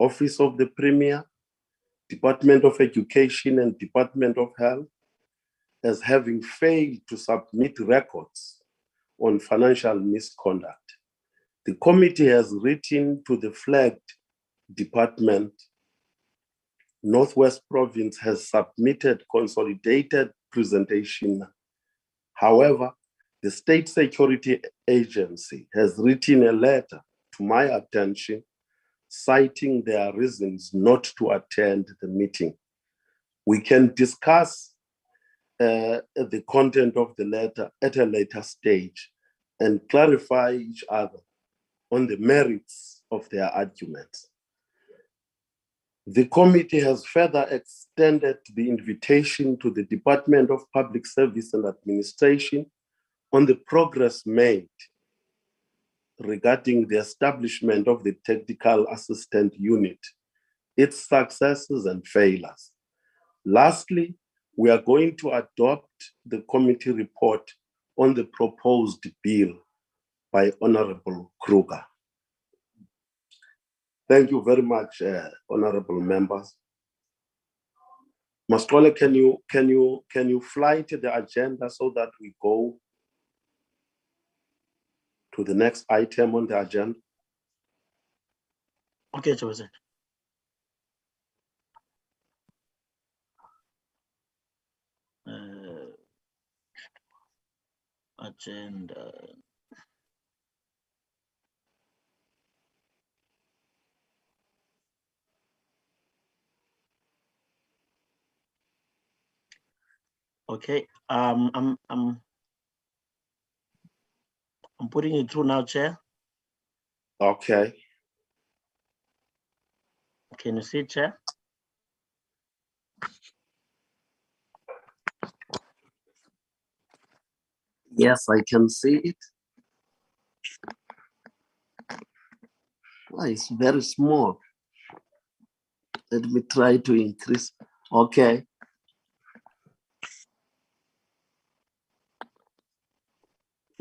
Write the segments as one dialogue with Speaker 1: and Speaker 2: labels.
Speaker 1: Office of the Premier, Department of Education, and Department of Health as having failed to submit records on financial misconduct. The committee has written to the flagged department. Northwest Province has submitted consolidated presentation. However, the State Security Agency has written a letter to my attention citing their reasons not to attend the meeting. We can discuss the content of the letter at a later stage and clarify each other on the merits of their arguments. The committee has further extended the invitation to the Department of Public Service and Administration on the progress made regarding the establishment of the Technical Assistant Unit, its successes and failures. Lastly, we are going to adopt the committee report on the proposed bill by Honorable Kruger. Thank you very much, honorable members. Mascole, can you fly to the agenda so that we go to the next item on the agenda?
Speaker 2: Okay, Joseph. Agenda. Okay, I'm putting it through now, Chair.
Speaker 1: Okay.
Speaker 2: Can you see it, Chair?
Speaker 1: Yes, I can see it. Oh, it's very small. Let me try to increase. Okay.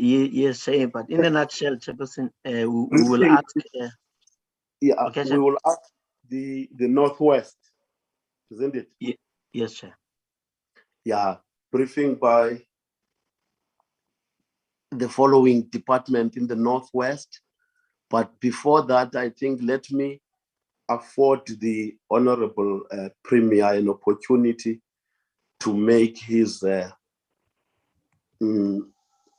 Speaker 2: Yes, Chair, but in a nutshell, Chairperson, we will ask.
Speaker 1: Yeah,
Speaker 2: okay,
Speaker 1: we will ask the Northwest, isn't it?
Speaker 2: Yes, Chair.
Speaker 1: Yeah, briefing by the following department in the Northwest. But before that, I think let me afford the Honorable Premier an opportunity to make his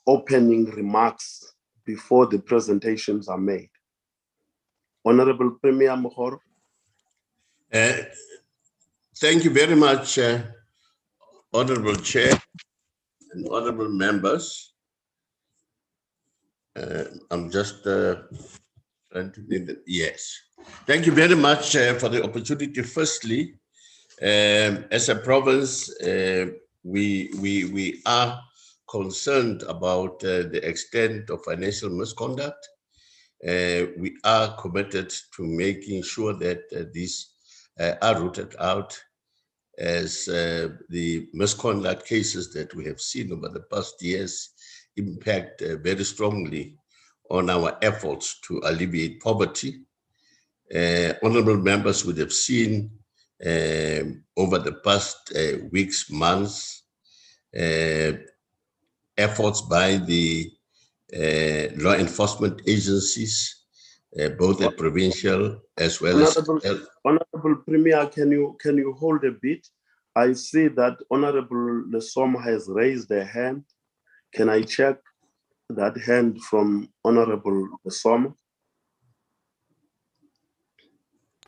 Speaker 1: opening remarks before the presentations are made. Honorable Premier Mohoro.
Speaker 3: Thank you very much, Honorable Chair and honorable members. I'm just trying to, yes. Thank you very much for the opportunity. Firstly, as a province, we are concerned about the extent of financial misconduct. We are committed to making sure that these are rooted out, as the misconduct cases that we have seen over the past years impact very strongly on our efforts to alleviate poverty. Honorable members would have seen over the past weeks, months, efforts by the law enforcement agencies, both at provincial as well as...
Speaker 1: Honorable Premier, can you hold a bit? I see that Honorable Lesoma has raised a hand. Can I check that hand from Honorable Lesoma?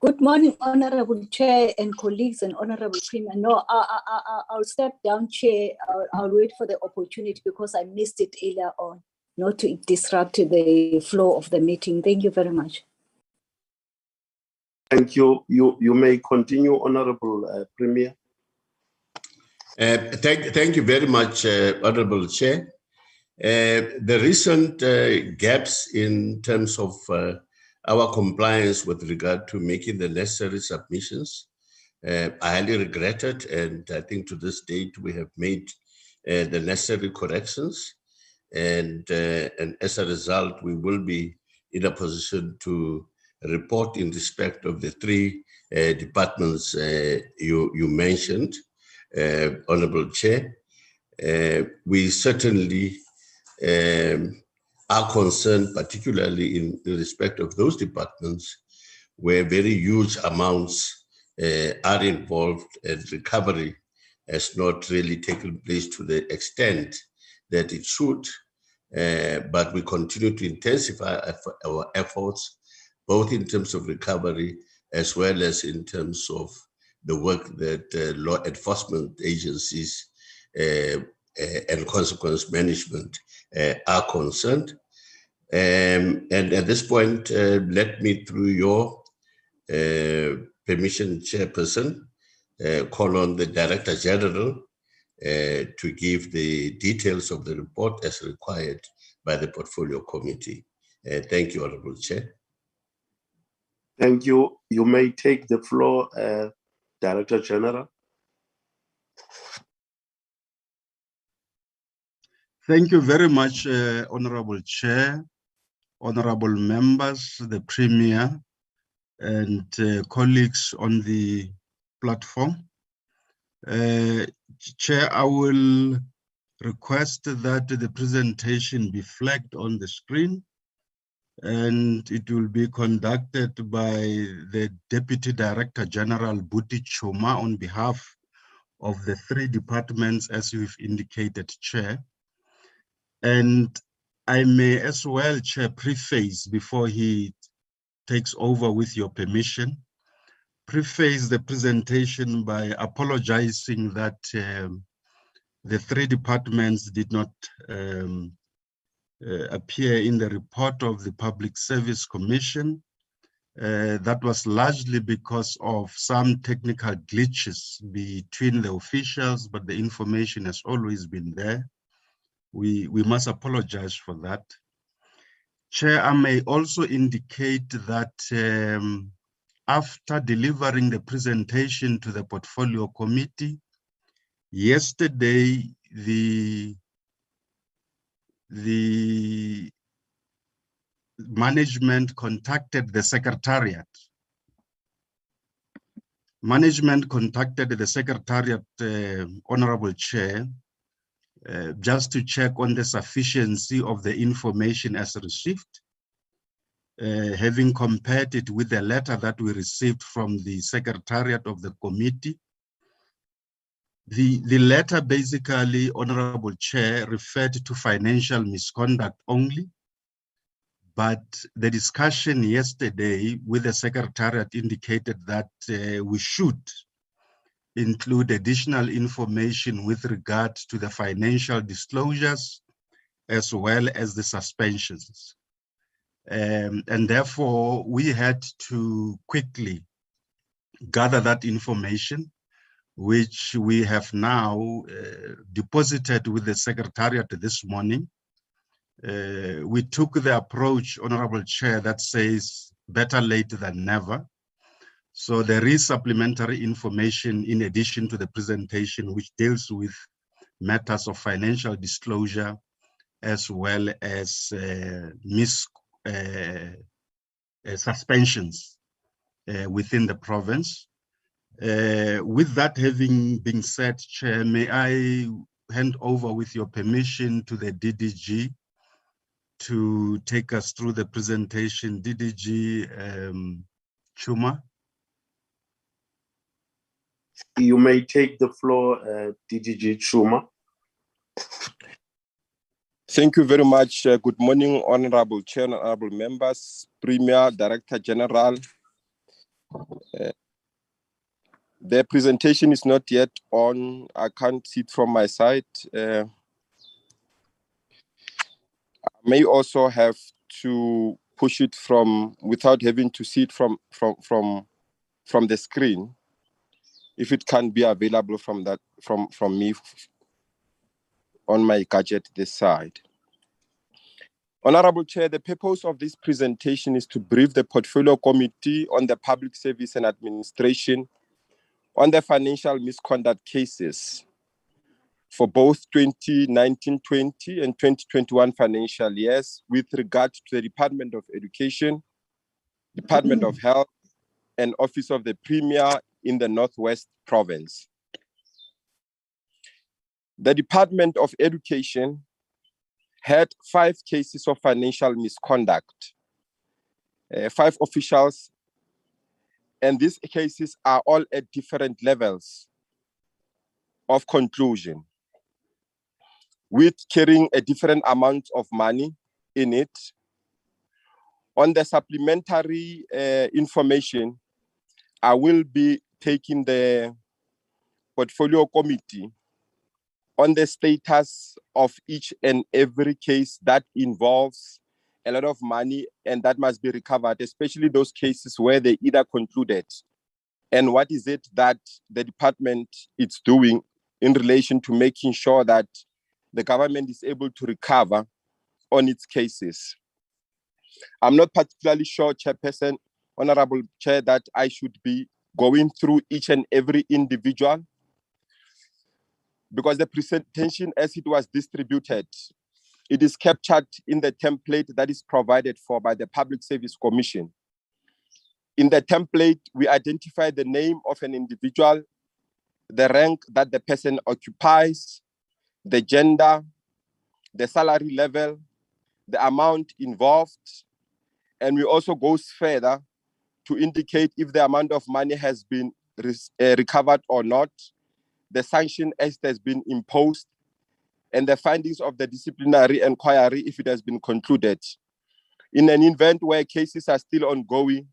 Speaker 4: Good morning, Honorable Chair and colleagues and Honorable Premier. No, I'll step down, Chair. I'll wait for the opportunity because I missed it earlier on, not to disrupt the flow of the meeting. Thank you very much.
Speaker 1: Thank you. You may continue, Honorable Premier.
Speaker 3: Thank you very much, Honorable Chair. The recent gaps in terms of our compliance with regard to making the necessary submissions are highly regretted, and I think to this date we have made the necessary corrections, and as a result we will be in a position to report in respect of the three departments you mentioned, Honorable Chair. We certainly are concerned, particularly in respect of those departments where very huge amounts are involved and recovery has not really taken place to the extent that it should. But we continue to intensify our efforts, both in terms of recovery as well as in terms of the work that law enforcement agencies and consequence management are concerned. And at this point, let me, through your permission, Chairperson, call on the Director General to give the details of the report as required by the Portfolio Committee. Thank you, Honorable Chair.
Speaker 1: Thank you. You may take the floor, Director General.
Speaker 5: Thank you very much, Honorable Chair, honorable members, the Premier, and colleagues on the platform. Chair, I will request that the presentation be flagged on the screen, and it will be conducted by the Deputy Director General Buti Chuma on behalf of the three departments, as you've indicated, Chair. And I may as well, Chair, preface before he takes over with your permission, preface the presentation by apologizing that the three departments did not appear in the report of the Public Service Commission. That was largely because of some technical glitches between the officials, but the information has always been there. We must apologize for that. Chair, I may also indicate that after delivering the presentation to the Portfolio Committee, yesterday, the management contacted the Secretariat. Management contacted the Secretariat, Honorable Chair, just to check on the sufficiency of the information as received, having compared it with the letter that we received from the Secretariat of the committee. The letter basically, Honorable Chair, referred to financial misconduct only, but the discussion yesterday with the Secretariat indicated that we should include additional information with regard to the financial disclosures as well as the suspensions. And therefore, we had to quickly gather that information, which we have now deposited with the Secretariat this morning. We took the approach, Honorable Chair, that says better late than never. So there is supplementary information in addition to the presentation, which deals with matters of financial disclosure as well as suspensions within the province. With that having been said, Chair, may I hand over with your permission to the DDG to take us through the presentation. DDG Chuma.
Speaker 1: You may take the floor, DDG Chuma.
Speaker 6: Thank you very much. Good morning, Honorable Chair, Honorable members, Premier, Director General. The presentation is not yet on. I can't see it from my side. I may also have to push it from without having to see it from the screen. If it can be available from me on my gadget this side. Honorable Chair, the purpose of this presentation is to brief the Portfolio Committee on the Public Service and Administration on the financial misconduct cases for both 2019-20 and 2021 financial years with regard to the Department of Education, Department of Health, and Office of the Premier in the Northwest Province. The Department of Education had 5 cases of financial misconduct, 5 officials, and these cases are all at different levels of conclusion, with carrying a different amount of money in it. On the supplementary information, I will be taking the portfolio committee on the status of each and every case that involves a lot of money and that must be recovered, especially those cases where they either concluded. And what is it that the department is doing in relation to making sure that the government is able to recover on its cases? I'm not particularly sure, Chairperson, Honorable Chair, that I should be going through each and every individual, because the presentation as it was distributed, it is captured in the template that is provided for by the Public Service Commission. In the template, we identify the name of an individual, the rank that the person occupies, the gender, the salary level, the amount involved, and we also go further to indicate if the amount of money has been recovered or not, the sanction as it has been imposed, and the findings of the disciplinary inquiry if it has been concluded. In an event where cases are still ongoing,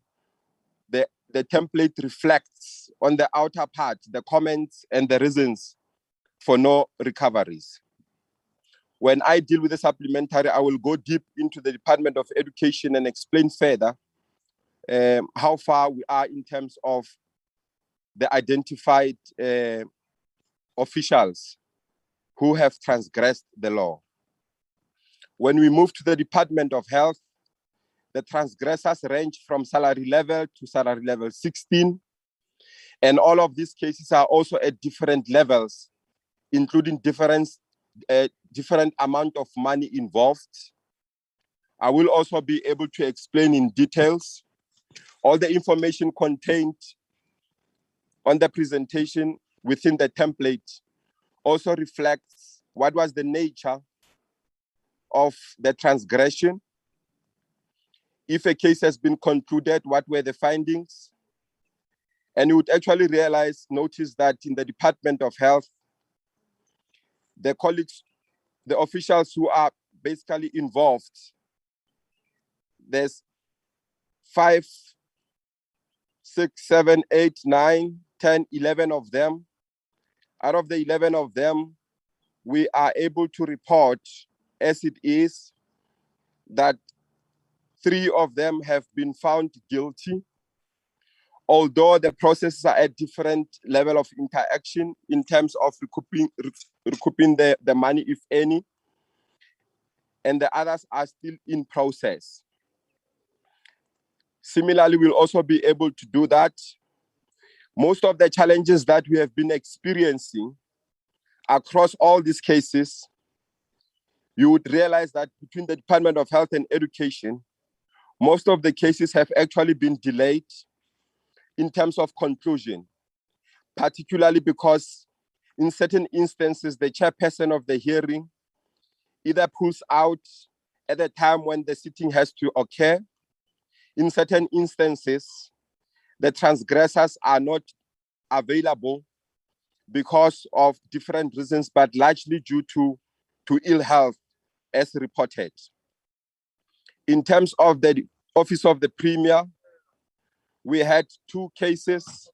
Speaker 6: the template reflects on the outer part the comments and the reasons for no recoveries. When I deal with the supplementary, I will go deep into the Department of Education and explain further how far we are in terms of the identified officials who have transgressed the law. When we move to the Department of Health, the transgressors range from salary level to salary level 16. And all of these cases are also at different levels, including different amount of money involved. I will also be able to explain in details. All the information contained on the presentation within the template also reflects what was the nature of the transgression. If a case has been concluded, what were the findings? And you would actually notice that in the Department of Health, the colleagues, the officials who are basically involved, there's 5, 6, 7, 8, 9, 10, 11 of them. Out of the 11 of them, we are able to report as it is that 3 of them have been found guilty, although the processes are at different level of interaction in terms of recouping the money, if any, and the others are still in process. Similarly, we'll also be able to do that. Most of the challenges that we have been experiencing across all these cases, you would realize that between the Department of Health and Education, most of the cases have actually been delayed in terms of conclusion, particularly because in certain instances, the chairperson of the hearing either pulls out at the time when the sitting has to occur. In certain instances, the transgressors are not available because of different reasons, but largely due to ill health as reported. In terms of the Office of the Premier, we had 2 cases,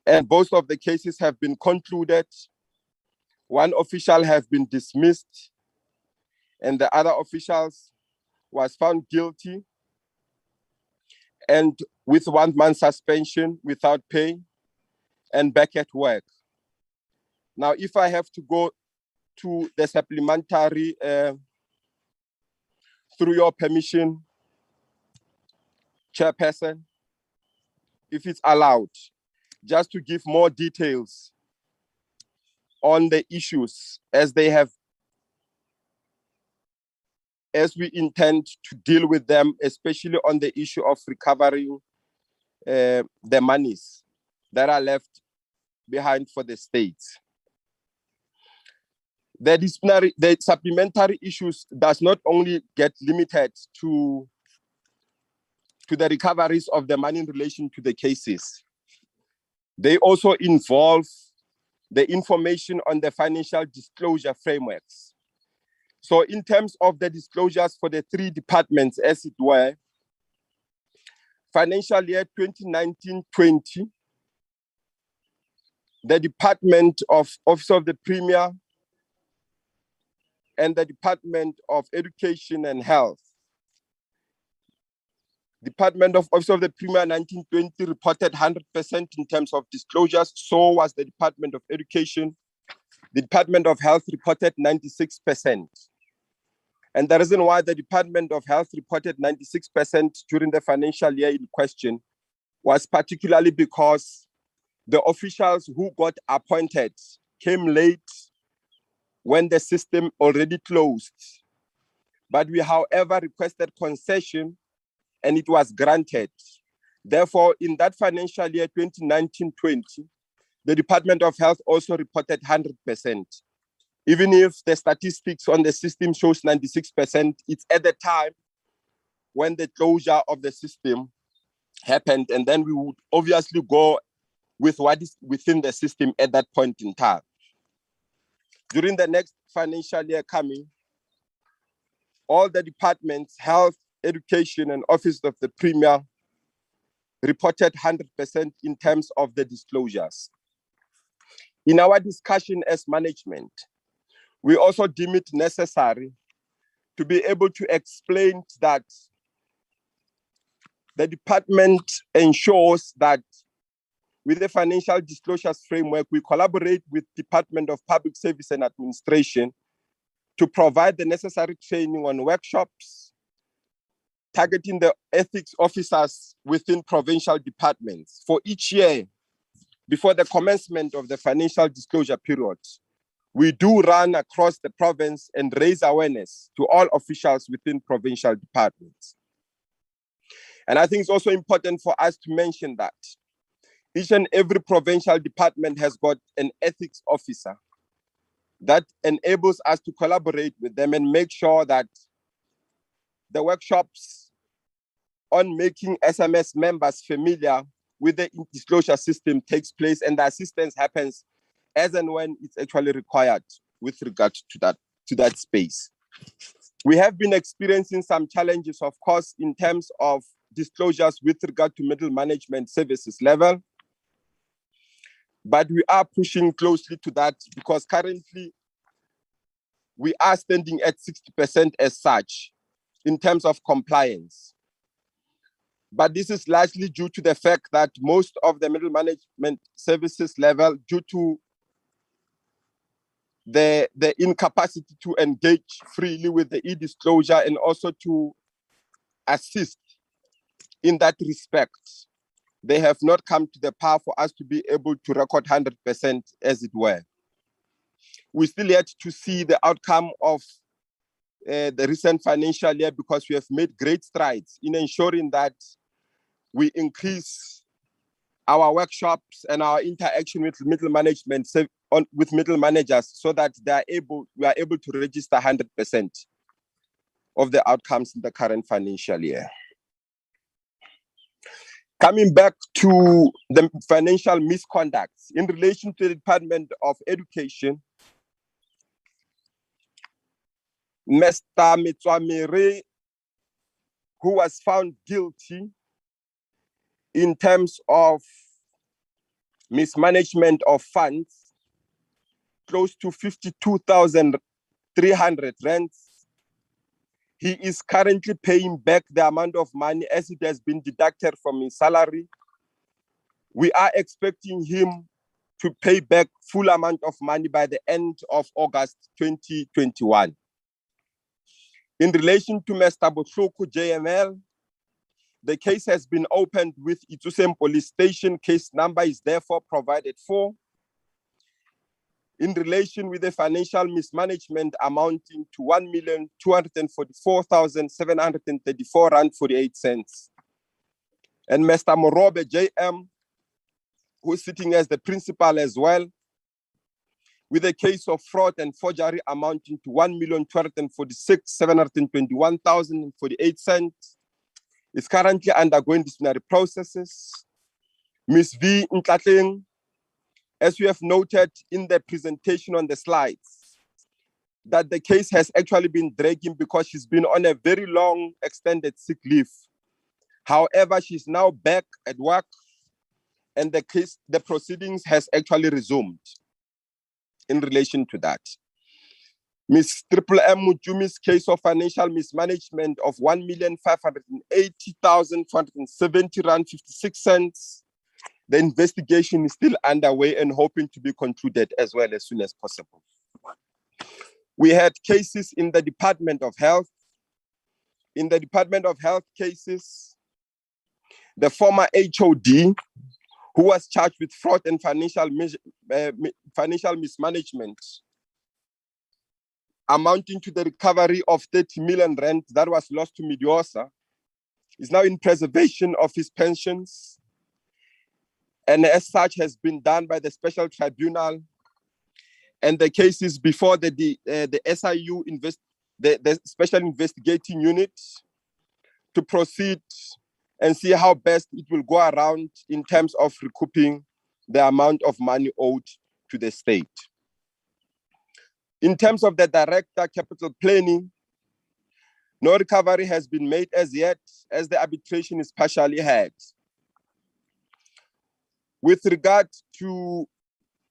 Speaker 6: and both of the cases have been concluded. One official has been dismissed, and the other officials was found guilty and with 1 month suspension without pay and back at work. Now, if I have to go to the supplementary, through your permission, Chairperson, if it's allowed, just to give more details on the issues as they have as we intend to deal with them, especially on the issue of recovering the monies that are left behind for the states. The supplementary issues does not only get limited to the recoveries of the money in relation to the cases. They also involve the information on the financial disclosure frameworks. So in terms of the disclosures for the three departments, as it were, financial year 2019-20, the Department of Office of the Premier and the Department of Education and Health. Department of Office of the Premier 1920 reported 100% in terms of disclosures. So was the Department of Education. The Department of Health reported 96%. And the reason why the Department of Health reported 96% during the financial year in question was particularly because the officials who got appointed came late when the system already closed. But we, however, requested concession and it was granted. Therefore, in that financial year 2019-20, the Department of Health also reported 100%. Even if the statistics on the system shows 96%, it's at the time when the closure of the system happened, and then we would obviously go with what is within the system at that point in time. During the next financial year coming, all the departments, health, education, and Office of the Premier reported 100% in terms of the disclosures. In our discussion as management, we also deem it necessary to be able to explain that the department ensures that with the financial disclosures framework, we collaborate with Department of Public Service and Administration to provide the necessary training on workshops, targeting the ethics officers within provincial departments. For each year, before the commencement of the financial disclosure period, we do run across the province and raise awareness to all officials within provincial departments. And I think it's also important for us to mention that each and every provincial department has got an ethics officer that enables us to collaborate with them and make sure that the workshops on making SMS members familiar with the disclosure system takes place and the assistance happens as and when it's actually required with regard to that space. We have been experiencing some challenges, of course, in terms of disclosures with regard to middle management services level, but we are pushing closely to that because currently we are standing at 60% as such in terms of compliance. But this is largely due to the fact that most of the middle management services level, due to the incapacity to engage freely with the e-disclosure and also to assist in that respect, they have not come to the power for us to be able to record 100%, as it were. We still yet to see the outcome of the recent financial year because we have made great strides in ensuring that we increase our workshops and our interaction with middle management with middle managers so that we are able to register 100% of the outcomes in the current financial year. Coming back to the financial misconducts in relation to the Department of Education, Mr. Mitswamere, who was found guilty in terms of mismanagement of funds, close to 52,300 rands. He is currently paying back the amount of money as it has been deducted from his salary. We are expecting him to pay back full amount of money by the end of August 2021. In relation to Mr. Botlhoko JML, the case has been opened with Itsoseng Police Station. Case number is therefore provided for. in relation with the financial mismanagement amounting to 1,244,734 rand 48 cents. And Mr. Morobe JM, who is sitting as the principal as well, with a case of fraud and forgery amounting to 1,246,721,048 cents, is currently undergoing disciplinary processes. Ms. V. Ntlhatleng, as we have noted in the presentation on the slides, that the case has actually been dragging because she's been on a very long extended sick leave. However, she's now back at work and the proceedings has actually resumed in relation to that. Ms. Triple M Mujumi's case of financial mismanagement of 1,580,470 rand 56 cents. The investigation is still underway and hoping to be concluded as well as soon as possible. We had cases in the Department of Health. In the Department of Health cases, the former HOD, who was charged with fraud and financial mismanagement, amounting to the recovery of 30 million rand that was lost to Midiosa, is now in preservation of his pensions, and as such has been done by the special tribunal, and the case is before the SIU, the special investigating unit, to proceed and see how best it will go around in terms of recouping the amount of money owed to the state. In terms of the director capital planning, no recovery has been made as yet, as the arbitration is partially had. With regard to,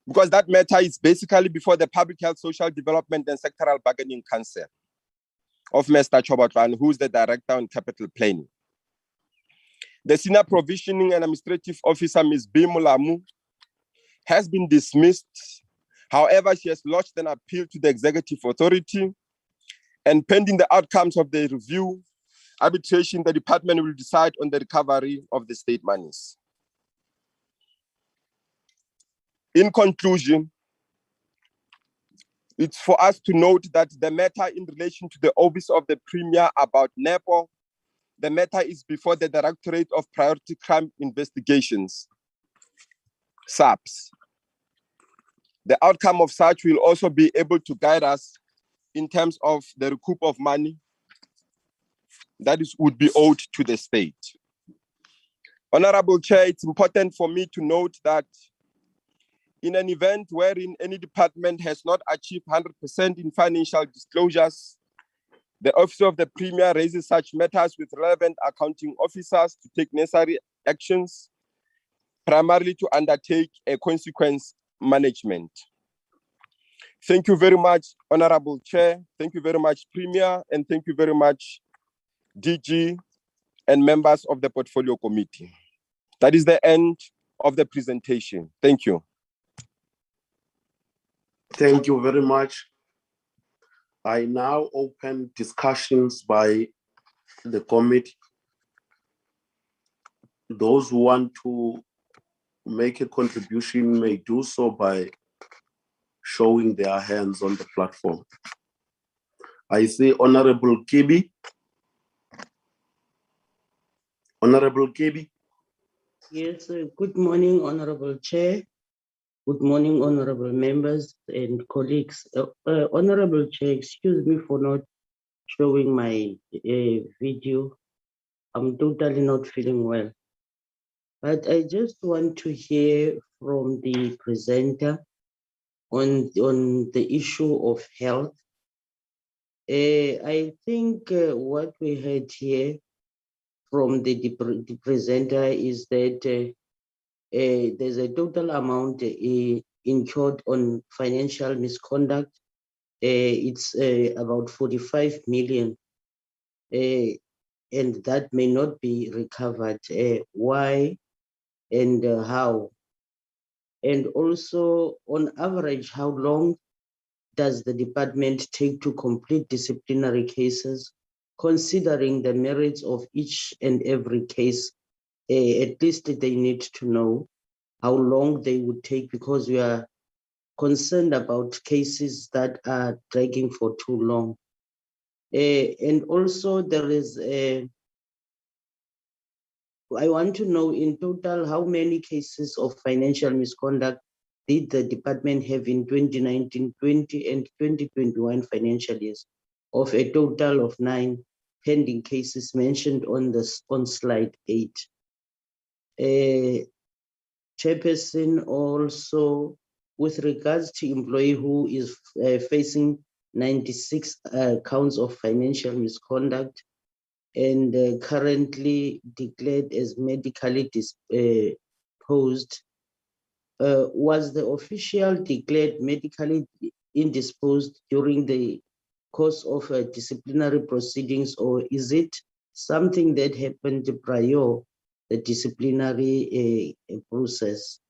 Speaker 6: because that matter is basically before the Public Health, Social Development and Sectoral Bargaining Council of Mr. Chobotlan, who's the director on capital planning. The Senior Provisioning and Administrative Officer, Ms. B. Mulamu, has been dismissed. However, she has lodged an appeal to the Executive Authority, and pending the outcomes of the review, arbitration, the department will decide on the recovery of the state monies. In conclusion, it's for us to note that the matter in relation to the Office of the Premier about NEPO, the matter is before the Directorate of Priority Crime Investigations, SAPS. The outcome of such will also be able to guide us in terms of the recoup of money that would be owed to the state. Honorable Chair, it's important for me to note that in an event wherein any department has not achieved 100% in financial disclosures, the Office of the Premier raises such matters with relevant accounting officers to take necessary actions, primarily to undertake a consequence management. Thank you very much, Honorable Chair. Thank you very much, Premier, and thank you very much, DG and members of the Portfolio Committee. That is the end of the presentation. Thank you.
Speaker 1: Thank you very much. I now open discussions by the committee. Those who want to make a contribution may do so by showing their hands on the platform. I see Honorable Kibi. Honorable Kibi.
Speaker 2: Yes, good morning, Honorable Chair. Good morning, honorable members and colleagues. Honorable Chair, excuse me for not showing my video. I'm totally not feeling well. But I just want to hear from the presenter on the issue of health. I think what we heard here from the presenter is that there's a total amount incurred on financial misconduct. It's about 45 million, and that may not be recovered. Why and how? And also, on average, how long does the department take to complete disciplinary cases, considering the merits of each and every case? At least they need to know how long they would take, because we are concerned about cases that are dragging for too long. And also there is I want to know in total how many cases of financial misconduct did the department have in 2019-20 and 2021 financial years, of a total of 9 pending cases mentioned on slide 8. Chairperson, also with regards to employee who is facing 96 counts of financial misconduct and currently declared as medically disposed, was the official declared medically indisposed during the course of disciplinary proceedings, or is it something that happened prior the disciplinary process?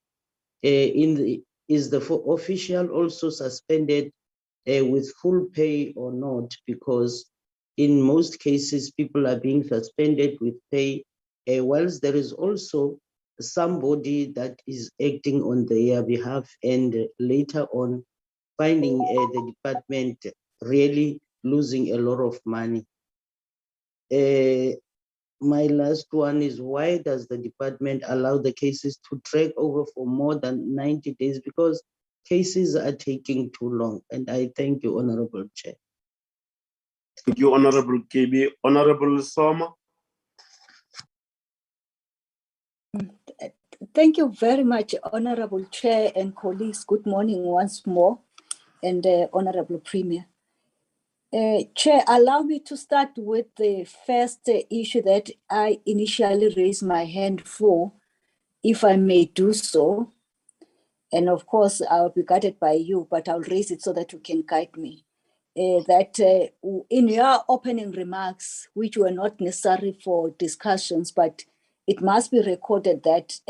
Speaker 2: Is the official also suspended with full pay or not? Because in most cases, people are being suspended with pay, whilst there is also somebody that is acting on their behalf and later on finding the department really losing a lot of money. My last one is, why does the department allow the cases to drag over for more than 90 days? Because cases are taking too long. And I thank you, Honorable Chair.
Speaker 1: Thank you, Honorable KB. Honorable Soma.
Speaker 4: Thank you very much, Honorable Chair and colleagues. Good morning once more, and Honorable Premier. Chair, allow me to start with the first issue that I initially raised my hand for, if I may do so. And of course, I'll be guided by you, but I'll raise it so that you can guide me. In your opening remarks, which were not necessary for discussions, but it must be recorded that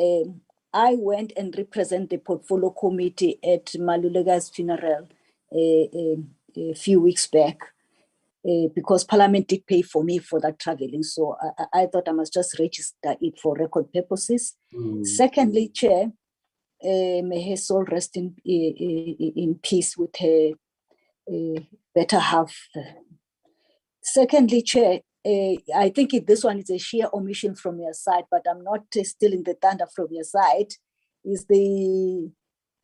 Speaker 4: I went and represent the portfolio committee at Malulega's funeral a few weeks back, because Parliament did pay for me for that traveling. So I thought I must just register it for record purposes. Secondly, Chair, may her soul rest in peace with her better half. Secondly, Chair, I think this one is a sheer omission from your side, but I'm not stealing the thunder from your side, is the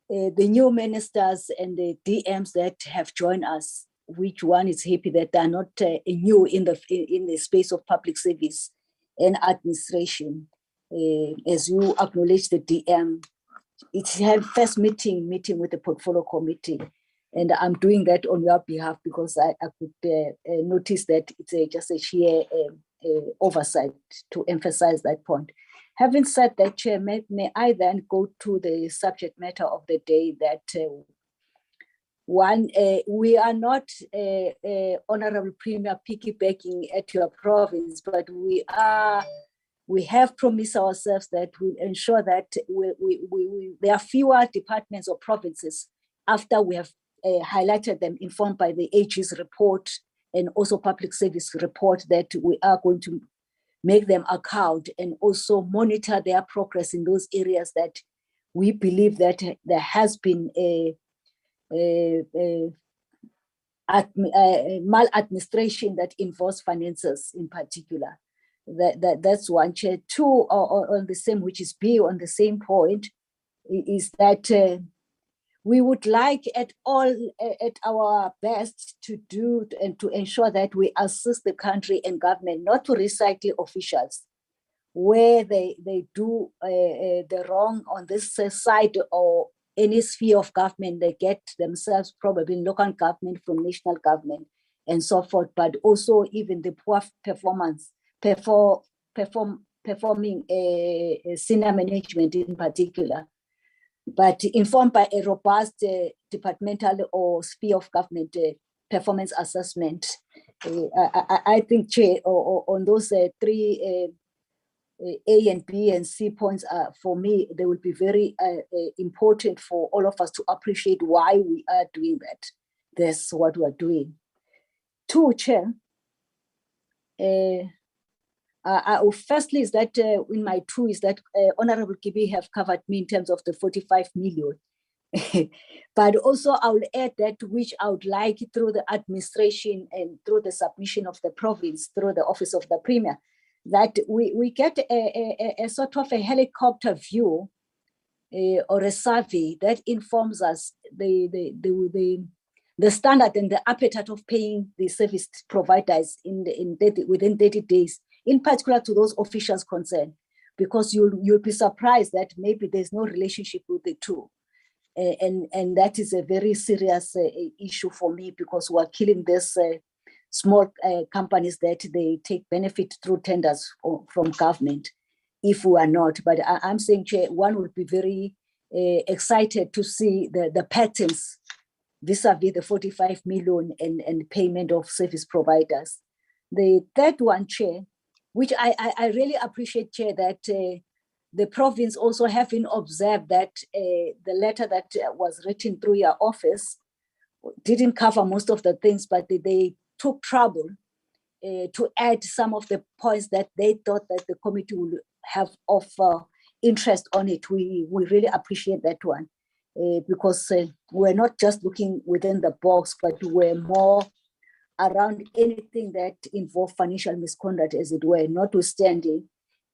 Speaker 4: new ministers and the DMs that have joined us. Which one is happy that they're not new in the space of public service and administration. As you acknowledge the DM, it's her first meeting with the portfolio committee. And I'm doing that on your behalf because I could notice that it's just a sheer oversight to emphasize that point. Having said that, Chair, may I then go to the subject matter of the day that we are not, Honorable Premier, piggybacking at your province, but we have promised ourselves that we'll ensure that there are fewer departments or provinces after we have highlighted them, informed by the AG's report and also public service report, that we are going to make them account and also monitor their progress in those areas that we believe that there has been maladministration that involves finances in particular. That's one, Chair. Two, on the same, which is B, on the same point, is that we would like at our best to do and to ensure that we assist the country and government not to recycle officials where they do the wrong on this side or any sphere of government. They get themselves probably local government from national government and so forth, but also even the poor performing senior management in particular, but informed by a robust departmental or sphere of government performance assessment. I think, Chair, on those three A and B and C points, for me, they will be very important for all of us to appreciate why we are doing that. That's what we are doing. Two, Chair, firstly is that in my two is that Honorable Kibi have covered me in terms of the 45 million. But also I will add that which I would like through the administration and through the submission of the province, through the office of the premier, that we get a sort of a helicopter view or a survey that informs us the standard and the appetite of paying the service providers within 30 days, in particular to those officials concerned, because you'll be surprised that maybe there's no relationship with the two. And that is a very serious issue for me, because we're killing this small companies that they take benefit through tenders from government, if we are not. But I'm saying, Chair, one would be very excited to see the patterns vis-a-vis the 45 million and payment of service providers. The third one, Chair, which I really appreciate, Chair, that the province also having observed that the letter that was written through your office didn't cover most of the things, but they took trouble to add some of the points that they thought that the committee would have of interest on it. We really appreciate that one, because we're not just looking within the box, but we're more around anything that involves financial misconduct, as it were, notwithstanding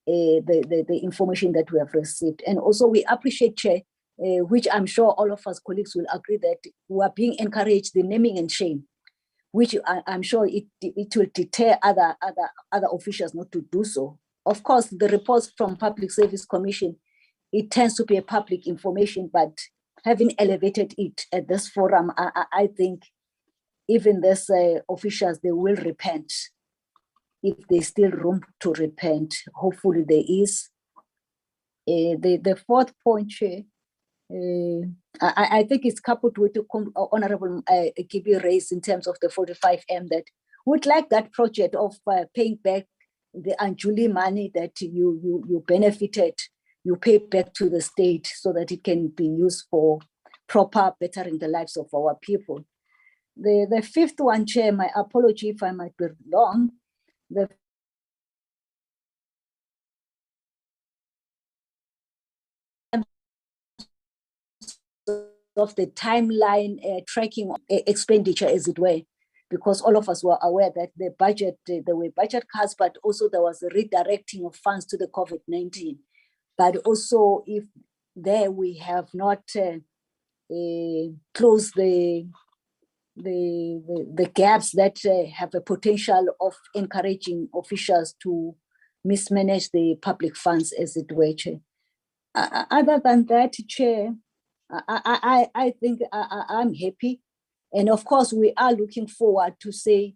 Speaker 4: the information that we have received. And also we appreciate, Chair, which I'm sure all of us colleagues will agree, that we are being encouraged the naming and shame, which I'm sure it will deter other officials not to do so. Of course, the reports from Public Service Commission, it tends to be a public information, but having elevated it at this forum, I think even these officials, they will repent if there's still room to repent. Hopefully there is. The fourth point, Chair, I think it's coupled with the Honorable Kibi raised in terms of the 45M, that would like that project of paying back the unduly money that you benefited, you pay back to the state so that it can be used for proper bettering the lives of our people. The fifth one, Chair, my apology if I might be wrong, the of the timeline tracking expenditure, as it were, because all of us were aware that the budget, there were budget cuts, but also there was a redirecting of funds to the COVID-19. But also, if there we have not closed the gaps that have a potential of encouraging officials to mismanage the public funds, as it were, Chair. Other than that, Chair, I think I'm happy. And of course, we are looking forward to say,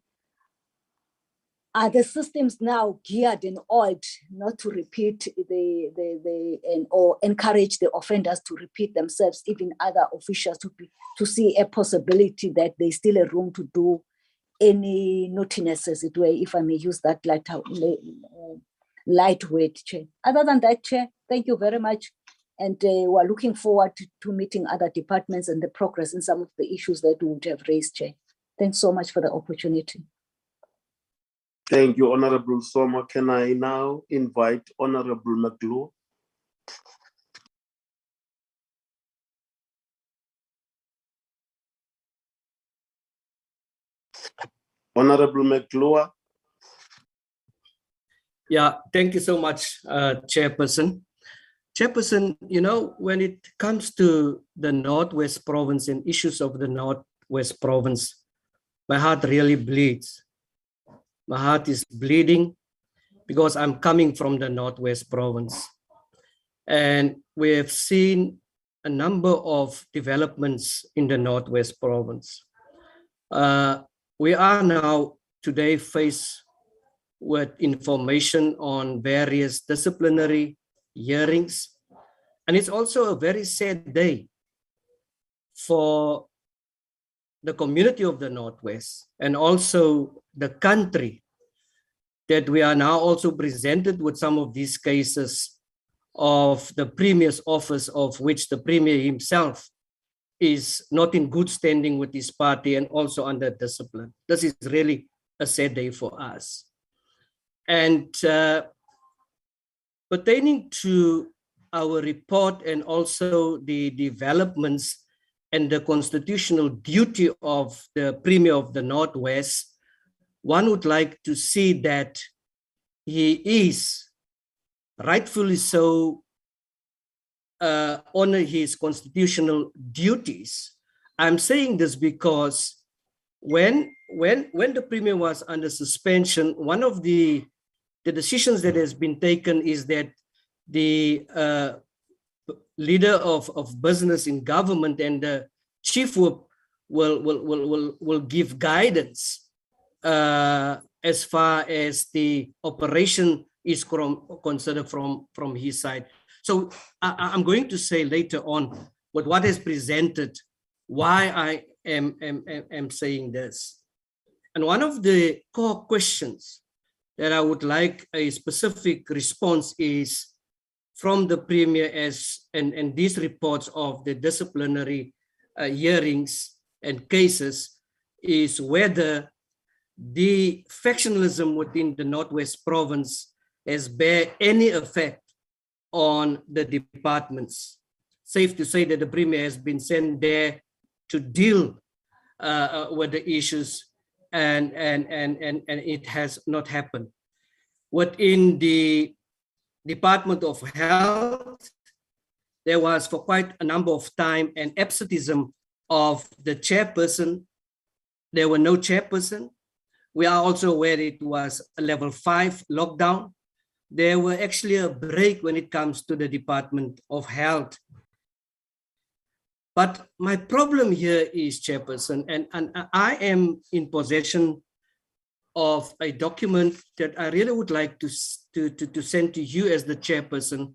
Speaker 4: are the systems now geared and oiled not to repeat or encourage the offenders to repeat themselves, even other officials to see a possibility that there's still a room to do any naughtiness, as it were, if I may use that lightweight, Chair. Other than that, Chair, thank you very much. And we're looking forward to meeting other departments and the progress in some of the issues that we would have raised, Chair. Thanks so much for the opportunity.
Speaker 1: Thank you, Honorable Soma. Can I now invite Honorable McGlue? Honorable McGlue.
Speaker 7: Yeah, thank you so much, Chairperson. Chairperson, you know, when it comes to the Northwest Province and issues of the Northwest Province, my heart really bleeds. My heart is bleeding because I'm coming from the Northwest Province. And we have seen a number of developments in the Northwest Province. We are now today faced with information on various disciplinary hearings. And it's also a very sad day for the community of the Northwest and also the country, that we are now also presented with some of these cases of the Premier's office, of which the Premier himself is not in good standing with his party and also under discipline. This is really a sad day for us. And pertaining to our report and also the developments and the constitutional duty of the Premier of the Northwest, one would like to see that he is rightfully so honor his constitutional duties. I'm saying this because when the Premier was under suspension, one of the decisions that has been taken is that the leader of business in government and the chief will give guidance as far as the operation is considered from his side. So I'm going to say later on what is presented, why I am saying this. And one of the core questions that I would like a specific response is from the Premier and these reports of the disciplinary hearings and cases is whether the factionalism within the Northwest Province has bear any effect on the departments. Safe to say that the Premier has been sent there to deal with the issues, and it has not happened. Within the Department of Health, there was for quite a number of time an absenteeism of the chairperson. There were no chairperson. We are also aware it was a level 5 lockdown. There were actually a break when it comes to the Department of Health. But my problem here is, Chairperson, and I am in possession of a document that I really would like to send to you as the Chairperson,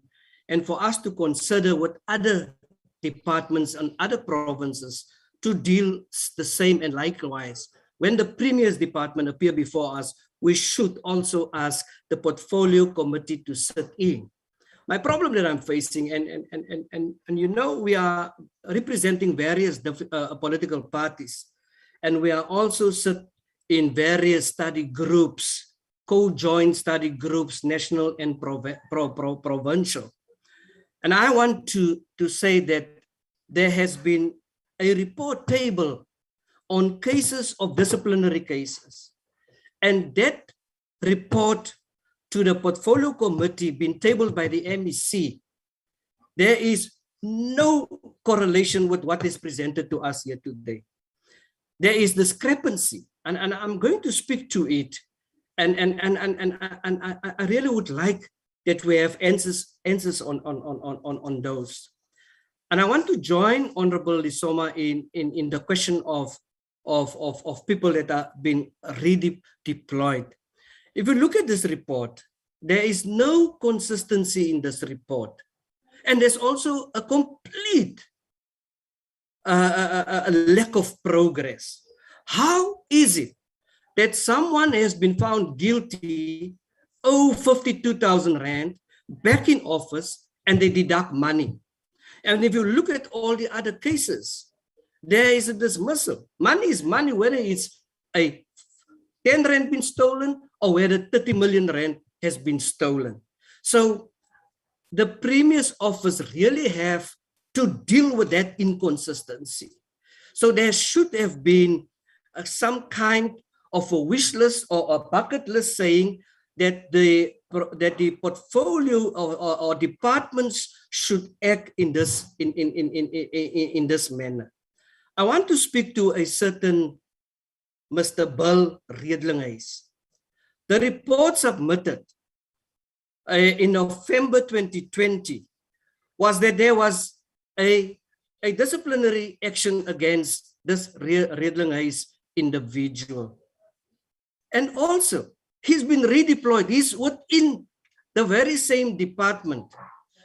Speaker 7: and for us to consider with other departments and other provinces to deal the same. And likewise, when the Premier's department appear before us, we should also ask the portfolio committee to sit in. My problem that I'm facing, and you know, we are representing various political parties, and we are also sit in various study groups, co-joint study groups, national and provincial. And I want to say that there has been a report table on cases of disciplinary cases. And that report to the portfolio committee been tabled by the MEC, there is no correlation with what is presented to us here today. There is discrepancy, and I'm going to speak to it. And I really would like that we have answers on those. And I want to join Honorable Lisoma in the question of people that are being redeployed. If you look at this report, there is no consistency in this report. And there's also a complete a lack of progress. How is it that someone has been found guilty, 52,000 Rand, back in office, and they deduct money? And if you look at all the other cases, there is a dismissal. Money is money, whether it's a 10 Rand been stolen or whether 30 million Rand has been stolen. So the Premier's office really have to deal with that inconsistency. So there should have been some kind of a wish list or a bucket list saying that the portfolio or departments should act in this manner. I want to speak to a certain Mr. Bill Redlinghuys. The report submitted in November 2020 was that there was a disciplinary action against this Redlinghuys individual. And also, he's been redeployed. He's within the very same department.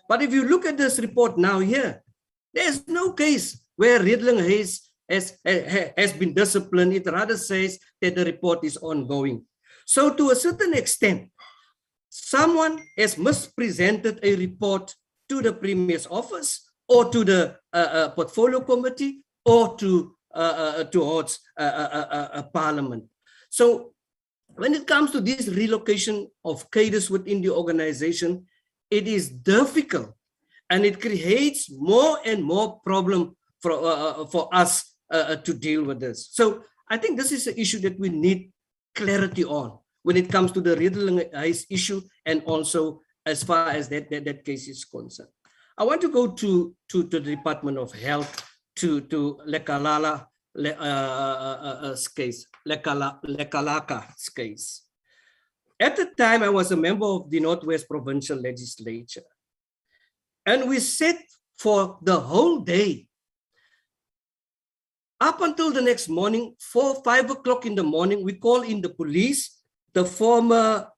Speaker 7: But if you look at this report now here, there's no case where Redlinghuys has been disciplined. It rather says that the report is ongoing. So to a certain extent, someone has mispresented a report to the Premier's office or to the portfolio committee or towards Parliament. So when it comes to this relocation of cadres within the organization, it is difficult and it creates more and more problem for us to deal with this. So I think this is an issue that we need clarity on when it comes to the regionalized issue and also as far as that case is concerned. I want to go to the Department of Health, to Lekalaka's case. At the time, I was a member of the Northwest Provincial Legislature. And we sat for the whole day up until the next morning, 4, 5 o'clock in the morning. We call in the police, the former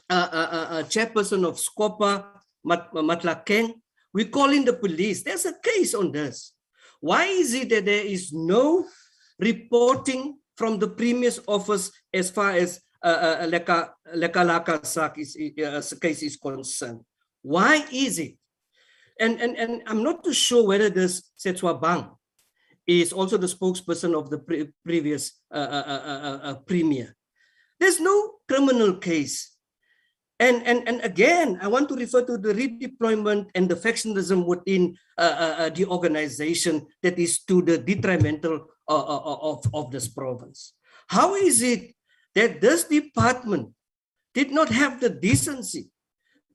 Speaker 7: chairperson of SCOPA, Matlakeng. We call in the police. There's a case on this. Why is it that there is no reporting from the Premier's office as far as Lekalaka's case is concerned? Why is it? And I'm not too sure whether this Setswa Bang is also the spokesperson of the previous Premier. There's no criminal case. And again, I want to refer to the redeployment and the factionalism within the organization that is to the detrimental of this province. How is it that this department did not have the decency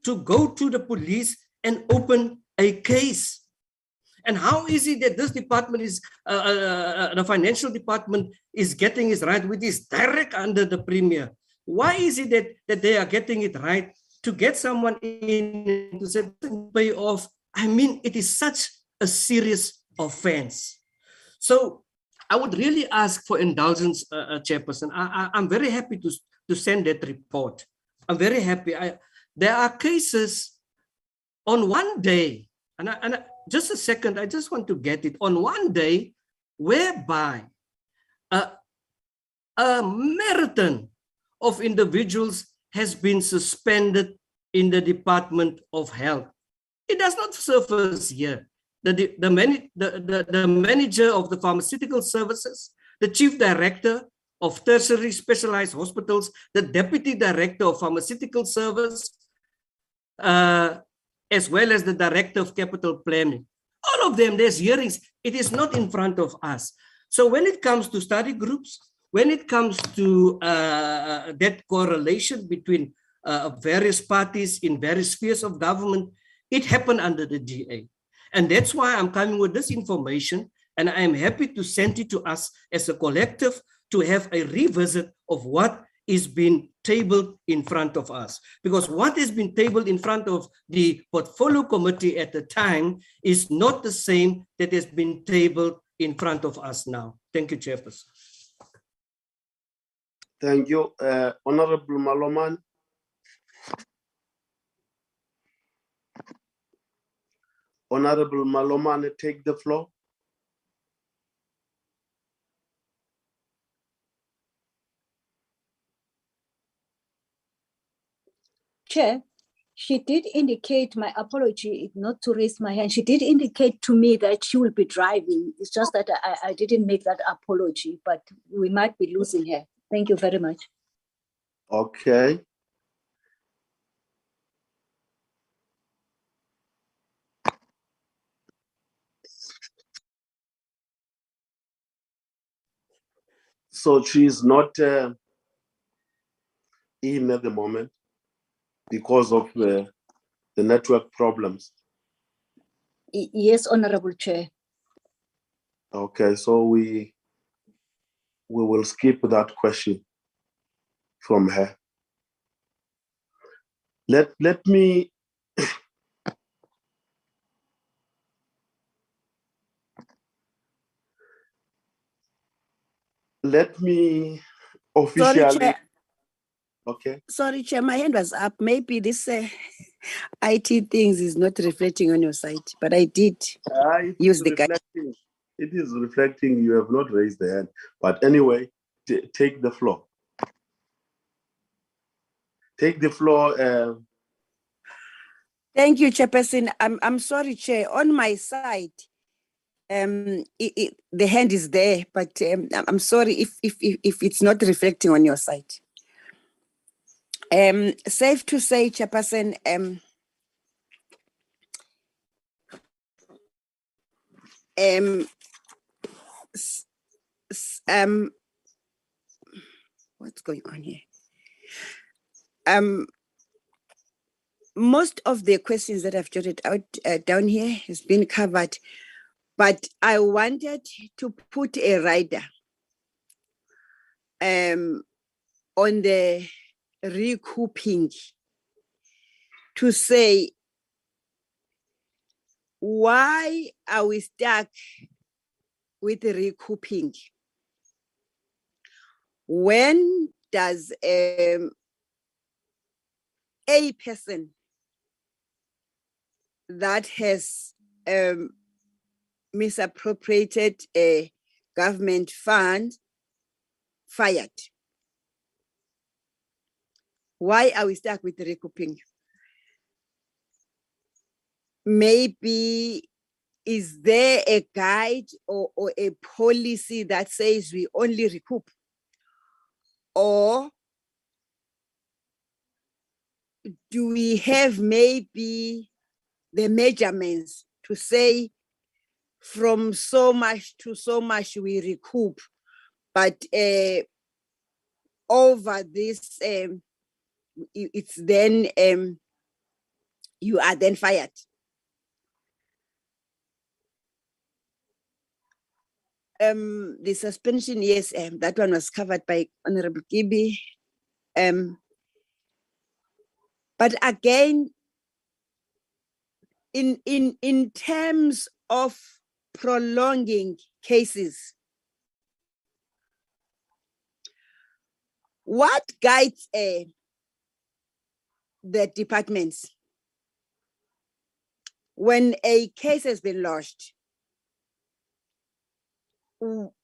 Speaker 7: to go to the police and open a case? And how is it that this department is, the financial department is getting it right, which is direct under the Premier? Why is it that they are getting it right to get someone in to say, pay off? I mean, it is such a serious offense. So I would really ask for indulgence, Chairperson. I'm very happy to send that report. I'm very happy. There are cases on one day, and just a second, I just want to get it, on one day, whereby a marathon of individuals has been suspended in the Department of Health. It does not surface here. The manager of the pharmaceutical services, the chief director of tertiary specialized hospitals, the deputy director of pharmaceutical service, as well as the director of capital planning. All of them, there's hearings. It is not in front of us. So when it comes to study groups, when it comes to that correlation between various parties in various spheres of government, it happened under the DA. And that's why I'm coming with this information, and I am happy to send it to us as a collective to have a revisit of what is being tabled in front of us. Because what has been tabled in front of the portfolio committee at the time is not the same that has been tabled in front of us now. Thank you, Chairperson.
Speaker 1: Thank you. Honorable Maloman. Honorable Maloman, take the floor.
Speaker 4: Chair, she did indicate, my apology not to raise my hand, she did indicate to me that she will be driving. It's just that I didn't make that apology, but we might be losing her. Thank you very much.
Speaker 1: Okay. So she's not in at the moment because of the network problems.
Speaker 4: Yes, Honorable Chair.
Speaker 1: Okay, so we will skip that question from her. Let me officially.
Speaker 8: Sorry, Chair.
Speaker 1: Okay.
Speaker 8: Sorry, Chair, my hand was up. Maybe this IT things is not reflecting on your side, but I did use the guide.
Speaker 1: It is reflecting. You have not raised the hand, but anyway, take the floor. Take the floor.
Speaker 8: Thank you, Chairperson. I'm sorry, Chair. On my side, the hand is there, but I'm sorry if it's not reflecting on your side. Safe to say, Chairperson, What's going on here? Most of the questions that I've jotted out down here has been covered, but I wanted to put a rider on the recouping to say, why are we stuck with recouping? When does a person that has misappropriated a government fund fired? Why are we stuck with recouping? Maybe is there a guide or a policy that says we only recoup? Or do we have maybe the measurements to say from so much to so much we recoup, but over this, it's then you are then fired? The suspension, yes, that one was covered by Honorable Gibi. But again, in terms of prolonging cases, what guides the departments when a case has been lodged?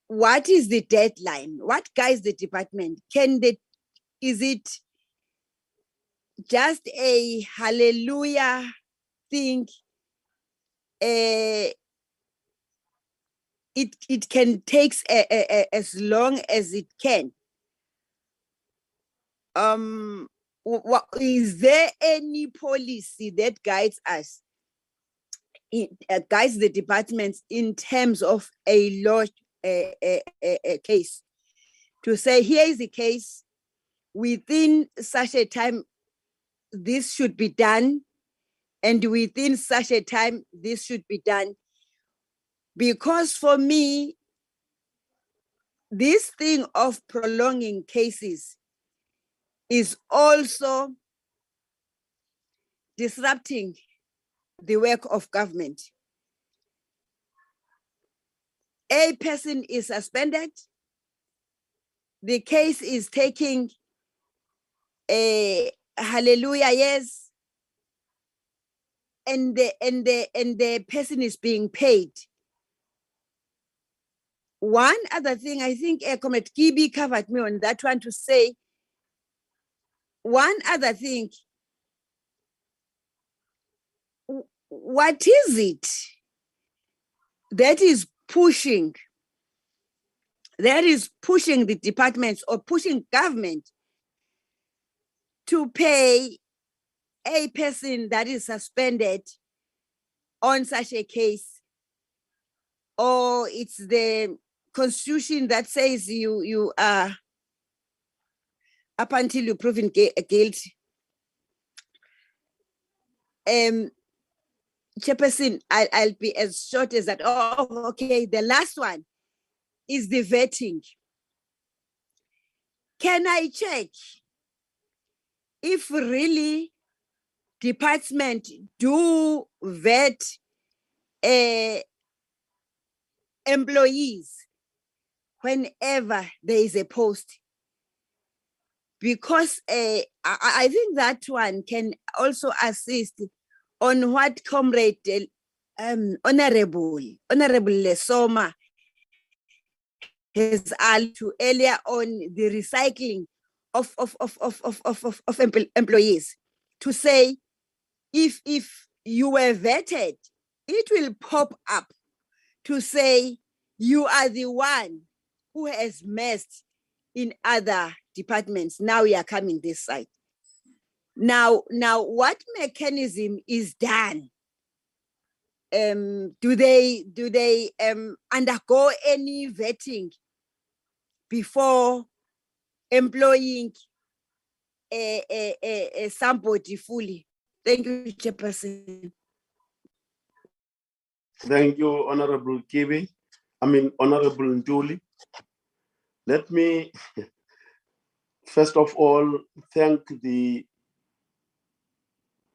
Speaker 8: What is the deadline? What guides the department? Is it just a hallelujah thing? It can take as long as it can. Is there any policy that guides us? It guides the departments in terms of a law case, to say, here is the case, within such a time this should be done, and within such a time this should be done. Because for me, this thing of prolonging cases is also disrupting the work of government. A person is suspended, the case is taking a hallelujah, yes, and the person is being paid. One other thing, I think Comrade Kibi covered me on that one, to say, one other thing, what is it that is pushing the departments or pushing government to pay a person that is suspended on such a case? Or it's the constitution that says you are, up until you're proven guilty? Chairperson, I'll be as short as that. Oh, okay. The last one is the vetting. Can I check if really department do vet employees whenever there is a post? Because I think that one can also assist on what Comrade Honorable Lesoma has alluded to earlier on, the recycling of employees, to say, if you were vetted, it will pop up to say you are the one who has messed in other departments. Now we are coming this side. Now what mechanism is done? Do they undergo any vetting before employing somebody fully. Thank you, Chairperson.
Speaker 1: Thank you, Honorable Honorable Nduli. Let me, first of all, thank the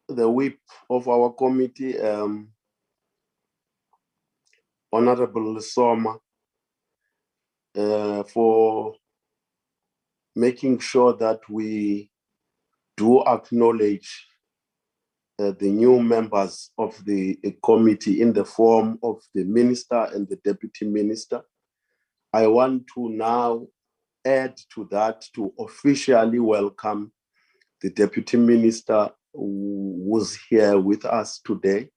Speaker 1: whip of our committee, Honorable Soma, for making sure that we do acknowledge the new members of the committee in the form of the minister and the deputy minister. I want to now add to that to officially welcome the deputy minister who's here with us today,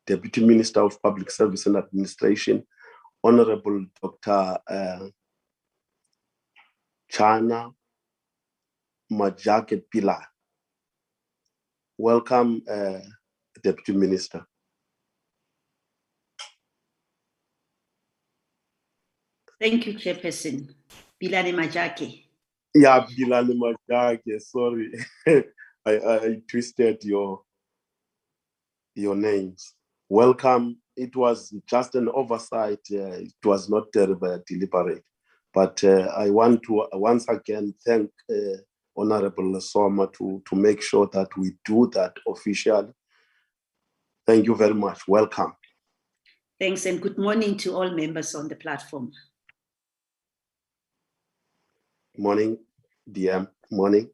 Speaker 1: Deputy Minister of Public Service and Administration, Honorable Dr. Chana Majake Pilar. Welcome, Deputy Minister.
Speaker 9: Thank you, Chairperson. Bilani Majake.
Speaker 1: Yeah, Bilani Majake, sorry. I twisted your names. Welcome. It was just an oversight. It was not deliberate. But I want to once again thank Honorable Soma to make sure that we do that officially. Thank you very much. Welcome.
Speaker 9: Thanks, and good morning to all members on the platform.
Speaker 1: Morning, DM. Morning.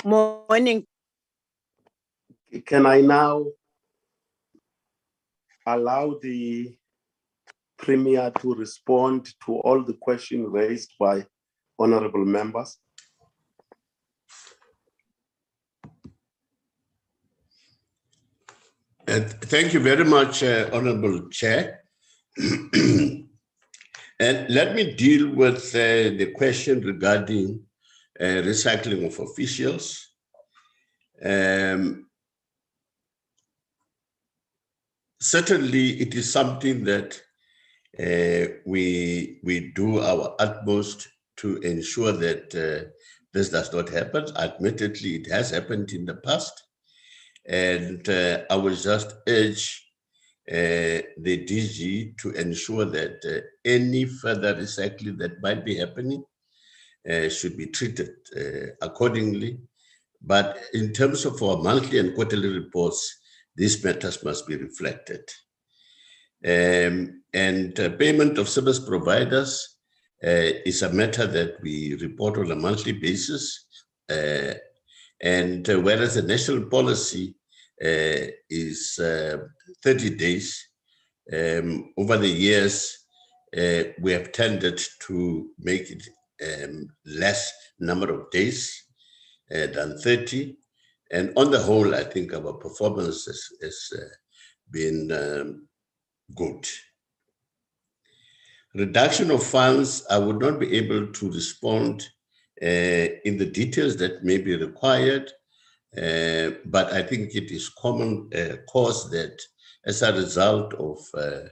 Speaker 8: Morning.
Speaker 1: Can I now allow the Premier to respond to all the questions raised by honorable members?
Speaker 3: Thank you very much, Honorable Chair. And let me deal with the question regarding recycling of officials. Certainly, it is something that we do our utmost to ensure that this does not happen. Admittedly, it has happened in the past. And I will just urge the DG to ensure that any further recycling that might be happening should be treated accordingly. But in terms of our monthly and quarterly reports, these matters must be reflected. And payment of service providers is a matter that we report on a monthly basis. And whereas the national policy is 30 days, over the years, we have tended to make it less number of days than 30. And on the whole, I think our performance has been good. Reduction of funds, I would not be able to respond in the details that may be required, but I think it is common cause that as a result of the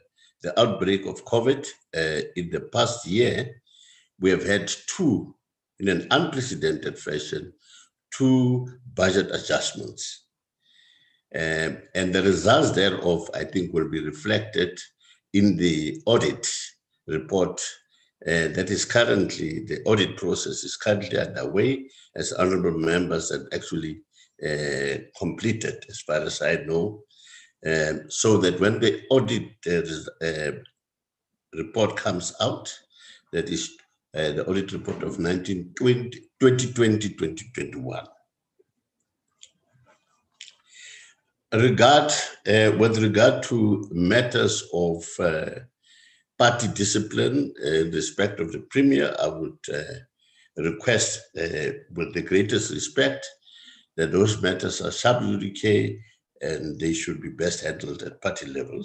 Speaker 3: outbreak of COVID in the past year, we have had two, in an unprecedented fashion, two budget adjustments. And the results thereof, I think, will be reflected in the audit report that is currently, the audit process is currently underway, as honorable members have actually completed, as far as I know, so that when the audit report comes out, that is the audit report of 2020-2021. With regard to matters of party discipline in respect of the Premier, I would request with the greatest respect that those matters are sub judice and they should be best handled at party level.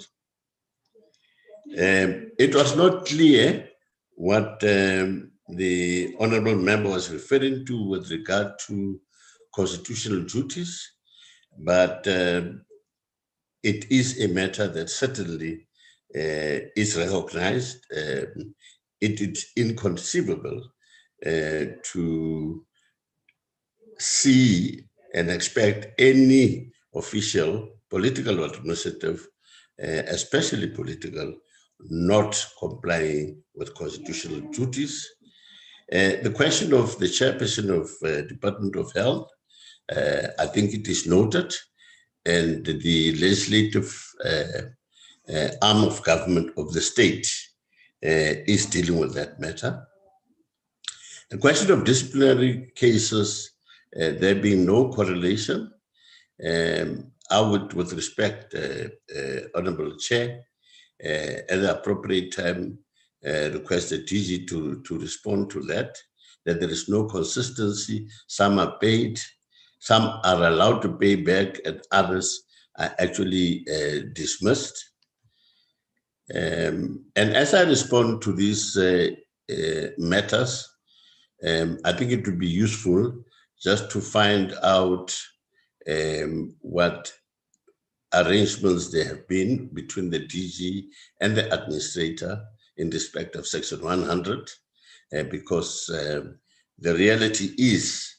Speaker 3: It was not clear what the honorable member was referring to with regard to constitutional duties, but it is a matter that certainly is recognized. It is inconceivable to see and expect any official, political or administrative, especially political, not complying with constitutional duties. The question of the chairperson of Department of Health, I think it is noted, and the legislative arm of government of the state is dealing with that matter. The question of disciplinary cases, there being no correlation, I would, with respect, Honorable Chair, at the appropriate time, request the DG to respond to that there is no consistency. Some are paid, some are allowed to pay back, and others are actually dismissed. And as I respond to these matters, I think it would be useful just to find out what arrangements there have been between the DG and the administrator in respect of Section 100, because the reality is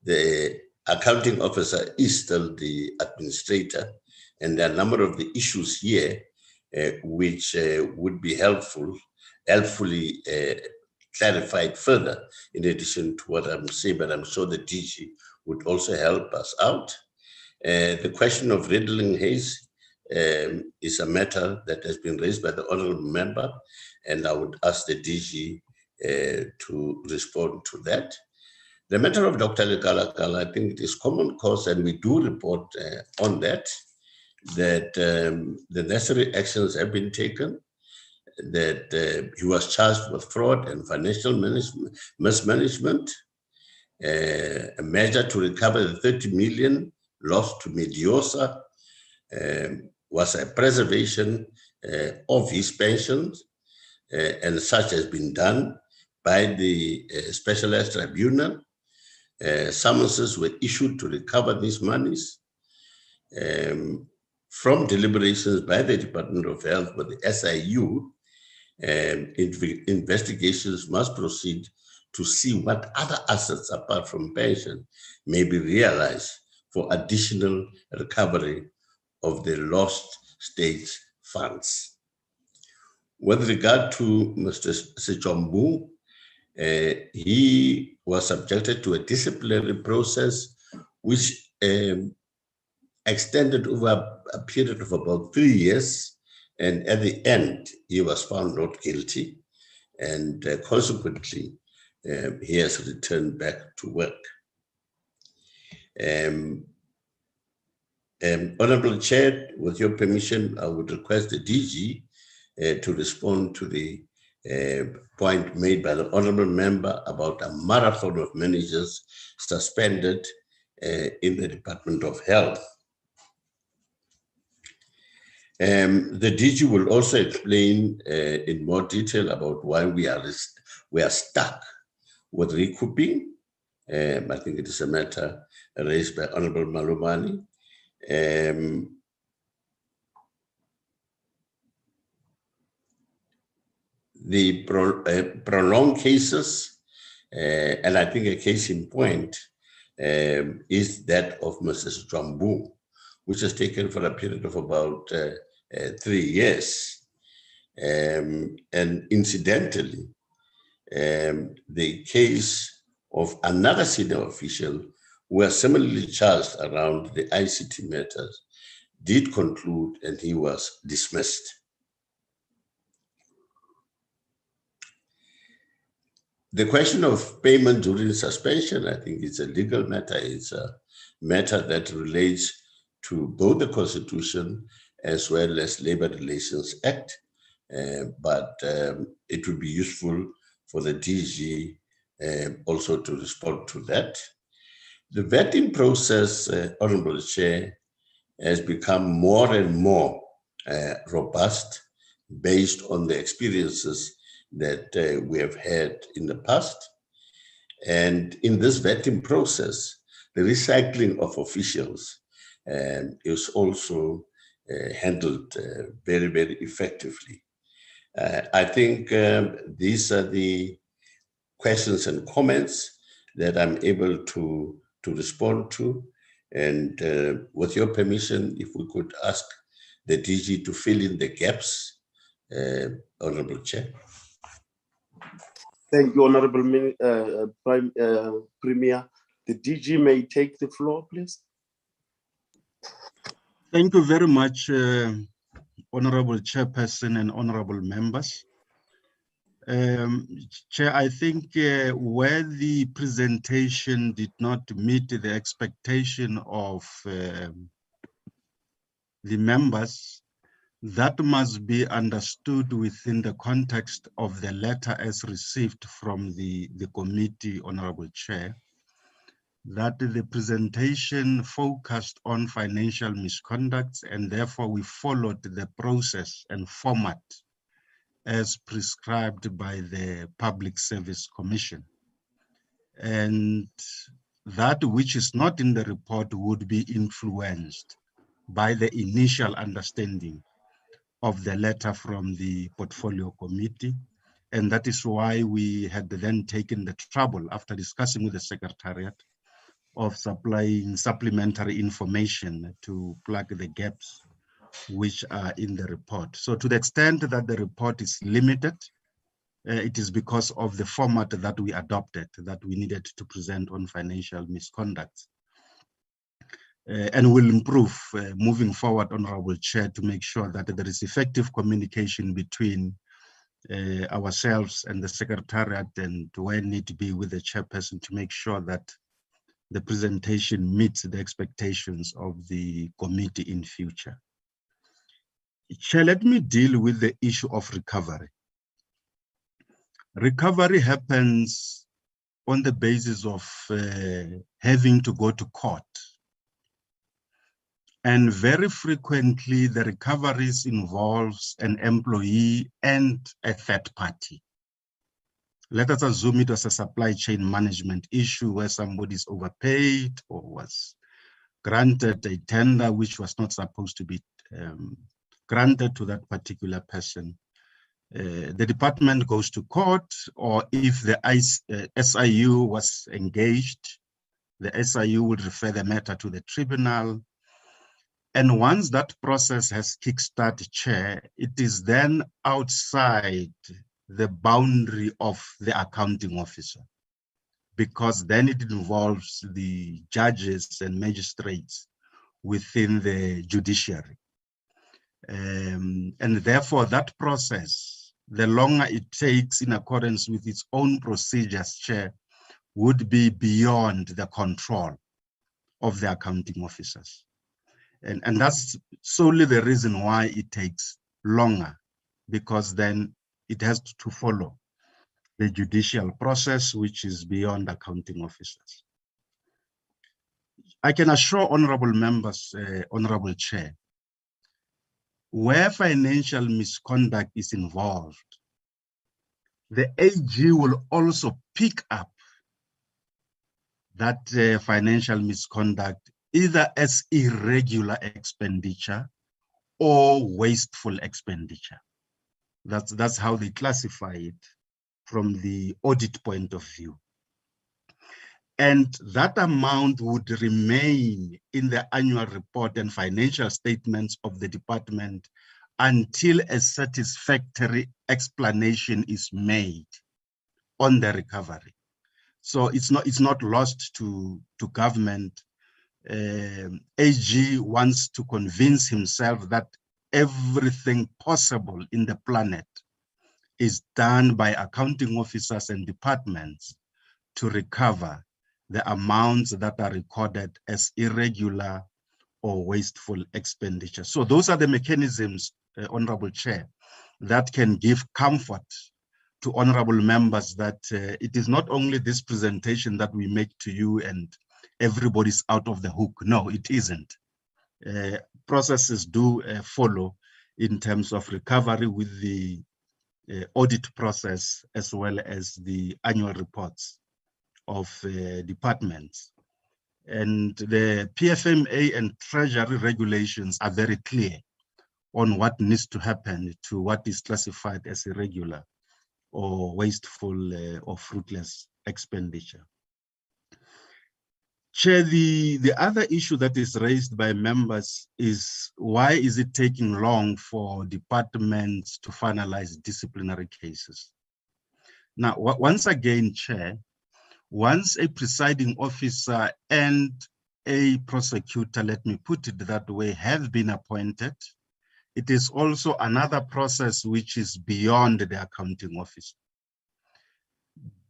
Speaker 3: the accounting officer is still the administrator, and there are a number of the issues here which would be helpfully clarified further in addition to what I'm saying, but I'm sure the DG would also help us out. The question of riddling haze is a matter that has been raised by the honorable member, and I would ask the DG to respond to that. The matter of Dr. Legality, I think it is common cause, and we do report on that the necessary actions have been taken, that he was charged with fraud and financial mismanagement, a measure to recover the 30 million lost to Mediosa, was a preservation of his pensions, and such has been done by the specialized tribunal. Summonses were issued to recover these monies. From deliberations by the Department of Health with the SIU, investigations must proceed to see what other assets apart from pension may be realized for additional recovery of the lost state funds. With regard to Mr. Sechombu, he was subjected to a disciplinary process which extended over a period of about 3 years, and at the end, he was found not guilty, and consequently, he has returned back to work. Honorable Chair, with your permission, I would request the DG to respond to the point made by the honorable member about a marathon of managers suspended in the Department of Health. The DG will also explain in more detail about why we are stuck with recouping. I think it is a matter raised by Honorable Malumani. The prolonged cases, and I think a case in point is that of Mrs. Jambu, which has taken for a period of about 3 years. And incidentally, the case of another senior official who was similarly charged around the ICT matters did conclude, and he was dismissed. The question of payment during suspension, I think it's a legal matter. It's a matter that relates to both the Constitution as well as Labor Relations Act, but it would be useful for the DG also to respond to that. The vetting process, Honorable Chair, has become more and more robust based on the experiences that we have had in the past. And in this vetting process, the recycling of officials is also handled very, very effectively. I think these are the questions and comments that I'm able to respond to. And with your permission, if we could ask the DG to fill in the gaps, Honorable Chair.
Speaker 1: Thank you, Honorable Premier. The DG may take the floor, please.
Speaker 5: Thank you very much, Honorable Chairperson and honorable members. Chair, I think where the presentation did not meet the expectation of the members, that must be understood within the context of the letter as received from the committee, Honorable Chair, that the presentation focused on financial misconducts, and therefore we followed the process and format as prescribed by the Public Service Commission. And that which is not in the report would be influenced by the initial understanding of the letter from the Portfolio Committee. And that is why we had then taken the trouble, after discussing with the Secretariat, of supplying supplementary information to plug the gaps which are in the report. So to the extent that the report is limited, it is because of the format that we adopted, that we needed to present on financial misconduct. And will improve moving forward, Honorable Chair, to make sure that there is effective communication between ourselves and the Secretariat, and where need to be with the Chairperson, to make sure that the presentation meets the expectations of the committee in future. Chair, let me deal with the issue of recovery. Recovery happens on the basis of having to go to court. And very frequently, the recoveries involves an employee and a third party. Let us assume it was a supply chain management issue where somebody is overpaid or was granted a tender which was not supposed to be granted to that particular person. The department goes to court, or if the SIU was engaged, the SIU would refer the matter to the tribunal. And once that process has kickstarted, Chair, it is then outside the boundary of the accounting officer, because then it involves the judges and magistrates within the judiciary. And therefore that process, the longer it takes in accordance with its own procedures, Chair, would be beyond the control of the accounting officers. And that's solely the reason why it takes longer, because then it has to follow the judicial process, which is beyond accounting officers. I can assure honorable members, Honorable Chair, where financial misconduct is involved, the AG will also pick up that financial misconduct either as irregular expenditure or wasteful expenditure. That's how they classify it from the audit point of view. And that amount would remain in the annual report and financial statements of the department until a satisfactory explanation is made on the recovery. So it's not lost to government. AG wants to convince himself that everything possible in the planet is done by accounting officers and departments to recover the amounts that are recorded as irregular or wasteful expenditure. So those are the mechanisms, Honorable Chair, that can give comfort to honorable members that it is not only this presentation that we make to you and everybody's out of the hook. No, it isn't. Processes do follow in terms of recovery with the audit process, as well as the annual reports of departments. And the PFMA and Treasury regulations are very clear on what needs to happen to what is classified as irregular or wasteful or fruitless expenditure. Chair, the other issue that is raised by members is why is it taking long for departments to finalize disciplinary cases? Now, once again, Chair, once a presiding officer and a prosecutor, let me put it that way, have been appointed, it is also another process which is beyond the accounting officer.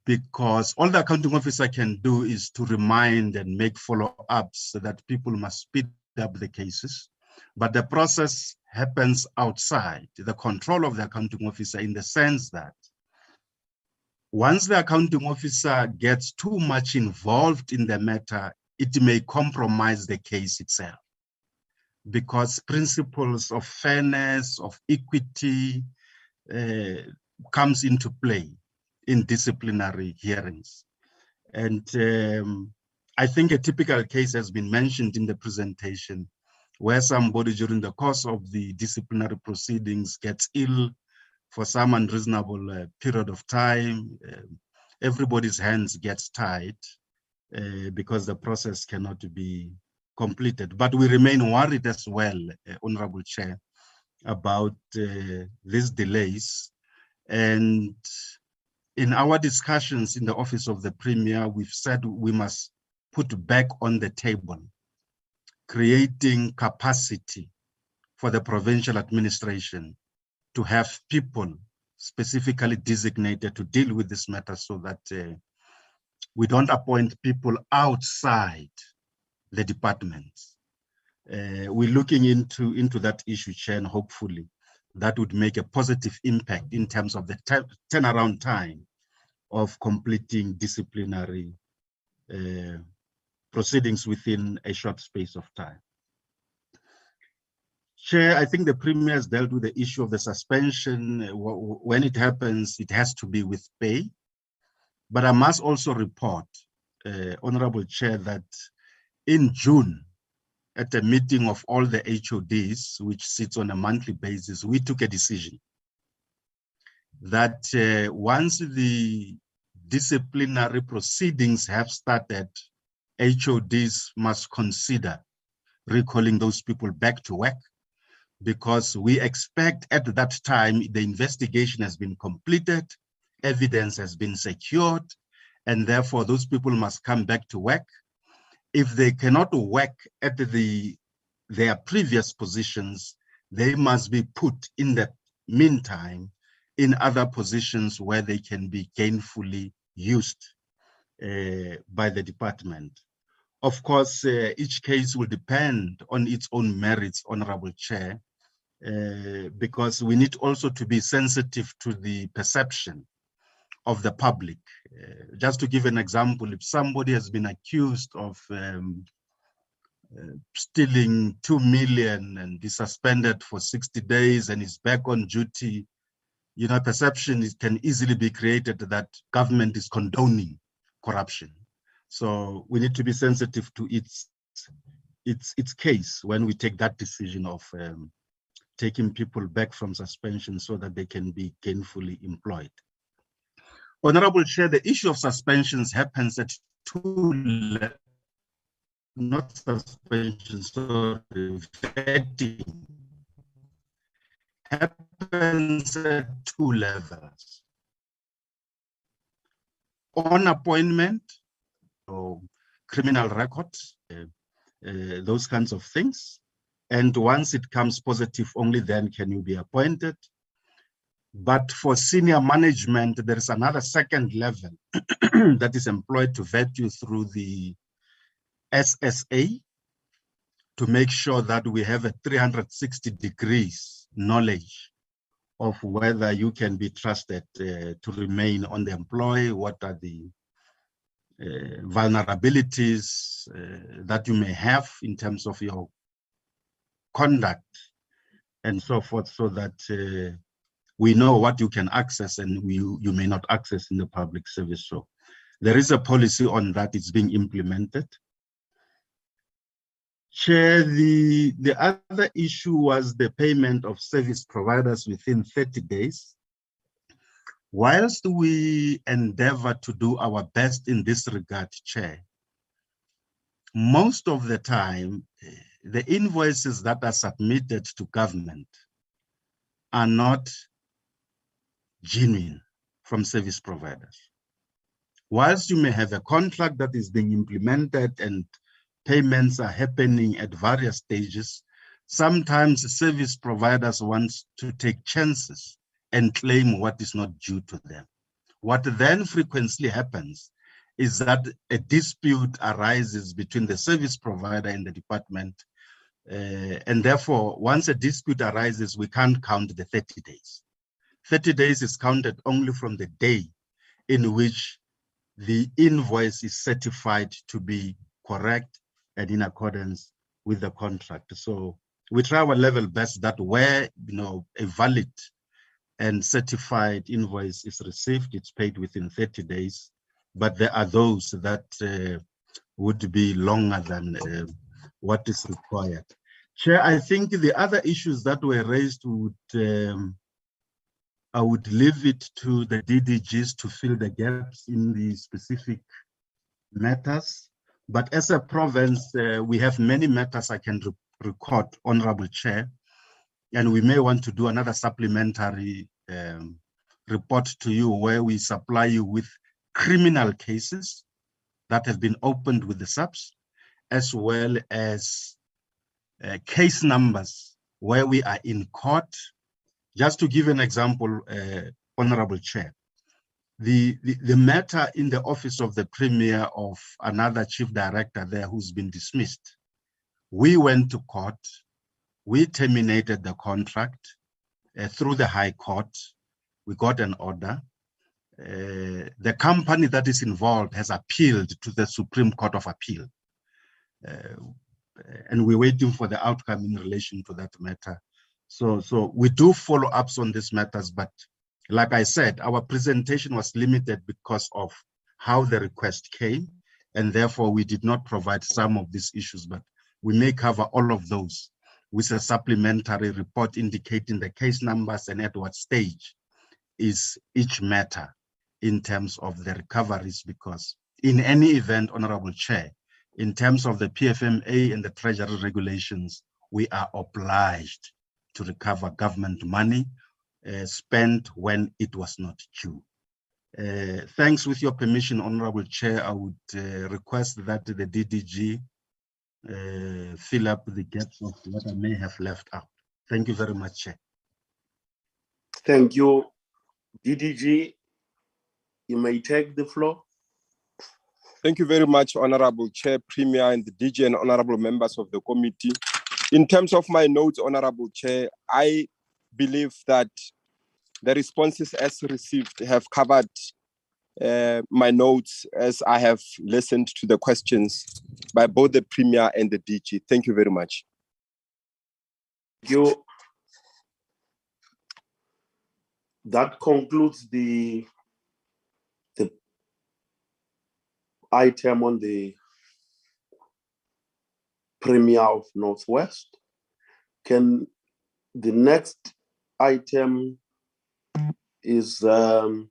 Speaker 5: Because all the accounting officer can do is to remind and make follow-ups so that people must speed up the cases. But the process happens outside the control of the accounting officer, in the sense that once the accounting officer gets too much involved in the matter, it may compromise the case itself, because principles of fairness, of equity comes into play in disciplinary hearings. And I think a typical case has been mentioned in the presentation, where somebody during the course of the disciplinary proceedings gets ill for some unreasonable period of time. Everybody's hands gets tied because the process cannot be completed. But we remain worried as well, Honorable Chair, about these delays. And in our discussions in the Office of the Premier, we've said we must put back on the table creating capacity for the provincial administration to have people specifically designated to deal with this matter, so that we don't appoint people outside the departments. We're looking into that issue, Chair, and hopefully that would make a positive impact in terms of the turnaround time of completing disciplinary proceedings within a short space of time. Chair, I think the Premier has dealt with the issue of the suspension. When it happens, it has to be with pay. But I must also report, Honorable Chair, that in June, at a meeting of all the HODs, which sits on a monthly basis, we took a decision that once the disciplinary proceedings have started, HODs must consider recalling those people back to work, because we expect at that time the investigation has been completed, evidence has been secured, and therefore those people must come back to work. If they cannot work at their previous positions, they must be put in the meantime in other positions where they can be gainfully used by the department. Of course, each case will depend on its own merits, Honorable Chair, because we need also to be sensitive to the perception of the public. Just to give an example, if somebody has been accused of stealing 2 million and be suspended for 60 days and is back on duty, you know, perception can easily be created that government is condoning corruption. So we need to be sensitive to its case when we take that decision of taking people back from suspension so that they can be gainfully employed. Honorable Chair, the issue of suspensions happens at not suspension, sorry, vetting happens at 2 levels. On appointment, or criminal records, those kinds of things. And once it comes positive, only then can you be appointed. But for senior management, there is another second level that is employed to vet you through the SSA to make sure that we have a 360 degrees knowledge of whether you can be trusted to remain on the employ, what are the vulnerabilities that you may have in terms of your conduct and so forth, so that we know what you can access and you may not access in the public service. So there is a policy on that, it's being implemented. Chair, the other issue was the payment of service providers within 30 days. Whilst we endeavor to do our best in this regard, Chair, most of the time, the invoices that are submitted to government are not genuine from service providers. Whilst you may have a contract that is being implemented and payments are happening at various stages, sometimes service providers want to take chances and claim what is not due to them. What then frequently happens is that a dispute arises between the service provider and the department. And therefore, once a dispute arises, we can't count the 30 days. 30 days is counted only from the day in which the invoice is certified to be correct and in accordance with the contract. So we try our level best that where a valid and certified invoice is received, it's paid within 30 days. But there are those that would be longer than what is required. Chair, I think the other issues that were raised I would leave it to the DDGs to fill the gaps in the specific matters. But as a province, we have many matters I can record, Honorable Chair, and we may want to do another supplementary report to you where we supply you with criminal cases that have been opened with the subs, as well as case numbers where we are in court. Just to give an example, Honorable Chair, the matter in the office of the Premier of another chief director there who's been dismissed, we went to court, we terminated the contract through the High Court, we got an order. The company that is involved has appealed to the Supreme Court of Appeal. And we're waiting for the outcome in relation to that matter. So we do follow-ups on these matters, but like I said, our presentation was limited because of how the request came, and therefore we did not provide some of these issues, but we may cover all of those with a supplementary report indicating the case numbers and at what stage is each matter in terms of the recoveries, because in any event, Honorable Chair, in terms of the PFMA and the Treasury regulations, we are obliged to recover government money spent when it was not due. Thanks. With your permission, Honorable Chair, I would request that the DDG fill up the gaps of what I may have left out. Thank you very much, Chair.
Speaker 1: Thank you. DDG, you may take the floor.
Speaker 6: Thank you very much, Honorable Chair, Premier, and the DG, and honorable members of the committee. In terms of my notes, Honorable Chair, I believe that the responses as received have covered my notes as I have listened to the questions by both the Premier and the DG. Thank you very much.
Speaker 1: Thank you. That concludes the item on the Premier of Northwest. Can the next item is the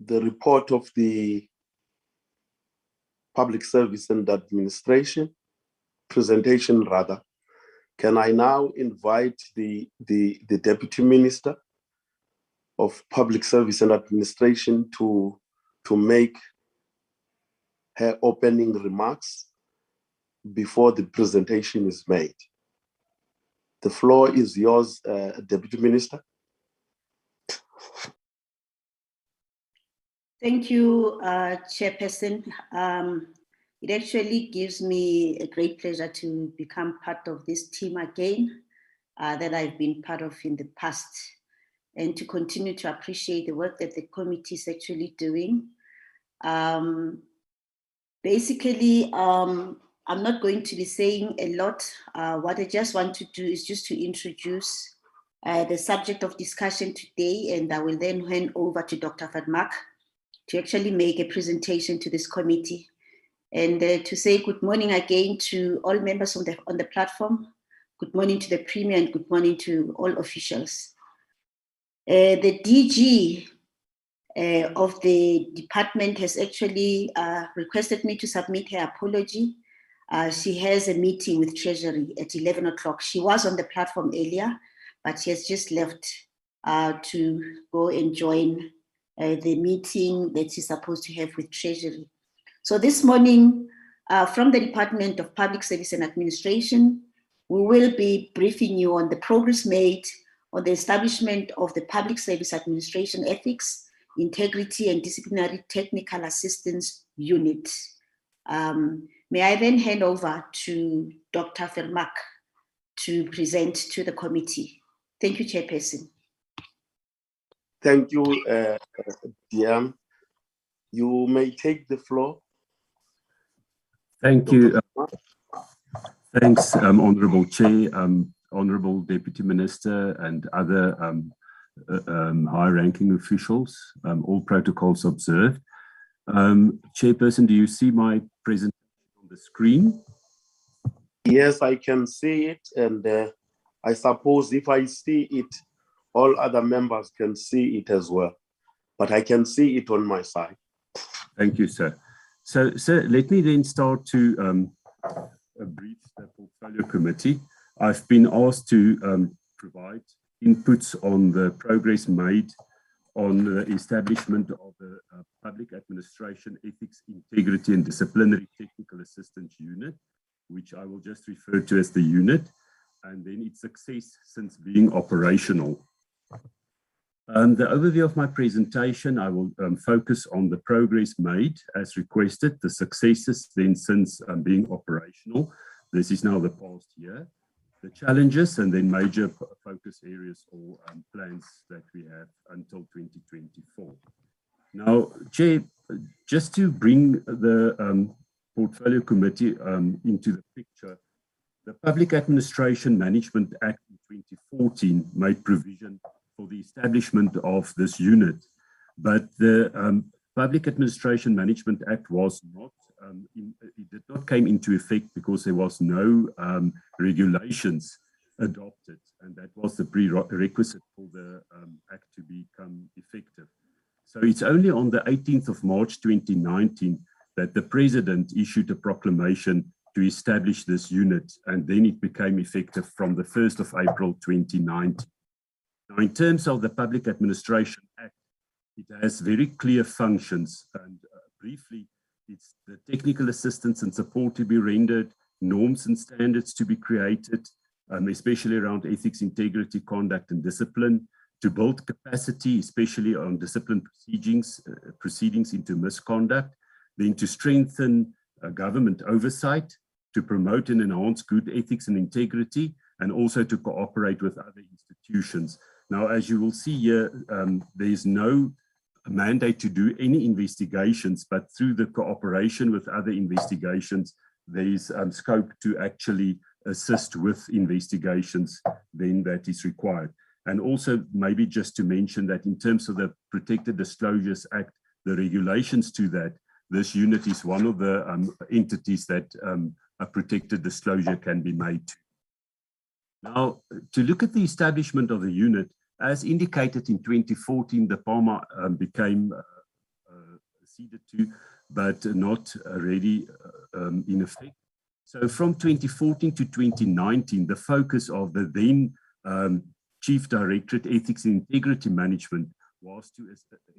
Speaker 1: report of the Public Service and Administration, presentation rather. Can I now invite the Deputy Minister of Public Service and Administration to make her opening remarks before the presentation is made? The floor is yours, Deputy Minister.
Speaker 9: Thank you, Chairperson. It actually gives me a great pleasure to become part of this team again that I've been part of in the past, and to continue to appreciate the work that the committee is actually doing. Basically, I'm not going to be saying a lot. What I just want to do is just to introduce the subject of discussion today, and I will then hand over to Dr. Fatmak to actually make a presentation to this committee, and to say good morning again to all members on the platform. Good morning to the Premier, and good morning to all officials. The DG of the department has actually requested me to submit her apology. She has a meeting with Treasury at 11 o'clock. She was on the platform earlier, but she has just left to go and join the meeting that she's supposed to have with Treasury. So this morning, from the Department of Public Service and Administration, we will be briefing you on the progress made on the establishment of the Public Service Administration Ethics, Integrity and Disciplinary Technical Assistance Unit. May I then hand over to Dr. Vermaak to present to the committee. Thank you, Chairperson.
Speaker 1: Thank you, Diam. You may take the floor.
Speaker 10: Thank you. Thanks, Honourable Chair, Honourable Deputy Minister and other high-ranking officials, all protocols observed. Chairperson, do you see my presentation on the screen?
Speaker 1: Yes, I can see it, and I suppose if I see it, all other members can see it as well, but I can see it on my side.
Speaker 10: Thank you, sir. So, sir, let me then start to brief the Portfolio Committee. I've been asked to provide inputs on the progress made on the establishment of the Public Administration Ethics, Integrity and Disciplinary Technical Assistance Unit, which I will just refer to as the unit, and then its success since being operational. The overview of my presentation, I will focus on the progress made as requested, the successes then since being operational. This is now the past year, the challenges, and then major focus areas or plans that we have until 2024. Now, Chair, just to bring the Portfolio Committee into the picture, the Public Administration Management Act in 2014 made provision for the establishment of this unit, but the Public Administration Management Act was not, it did not come into effect because there was no regulations adopted, and that was the prerequisite for the Act to become effective. So it's only on the 18th of March 2019 that the President issued a proclamation to establish this unit, and then it became effective from the 1st of April 2019. Now, in terms of the Public Administration Act, it has very clear functions, and briefly, it's the technical assistance and support to be rendered, norms and standards to be created, especially around ethics, integrity, conduct, and discipline, to build capacity, especially on discipline proceedings into misconduct, then to strengthen government oversight, to promote and enhance good ethics and integrity, and also to cooperate with other institutions. Now, as you will see here, there is no mandate to do any investigations, but through the cooperation with other investigations, there is scope to actually assist with investigations then that is required. And also maybe just to mention that in terms of the Protected Disclosures Act, the regulations to that, this unit is one of the entities that a protected disclosure can be made to. Now, to look at the establishment of the unit, as indicated in 2014, the PAMA became ceded to, but not already in effect. So from 2014 to 2019, the focus of the then Chief Directorate Ethics and Integrity Management was to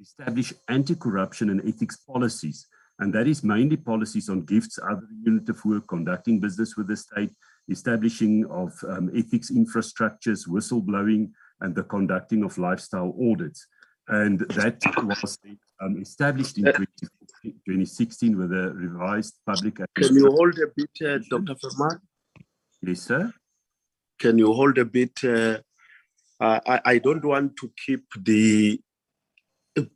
Speaker 10: establish anti-corruption and ethics policies. And that is mainly policies on gifts, other unit of work, conducting business with the state, establishing of ethics infrastructures, whistleblowing, and the conducting of lifestyle audits. And that was established in 2016 with a revised public...
Speaker 1: Can you hold a bit, Dr. Vermaak?
Speaker 10: Yes, sir.
Speaker 1: Can you hold a bit? I don't want to keep the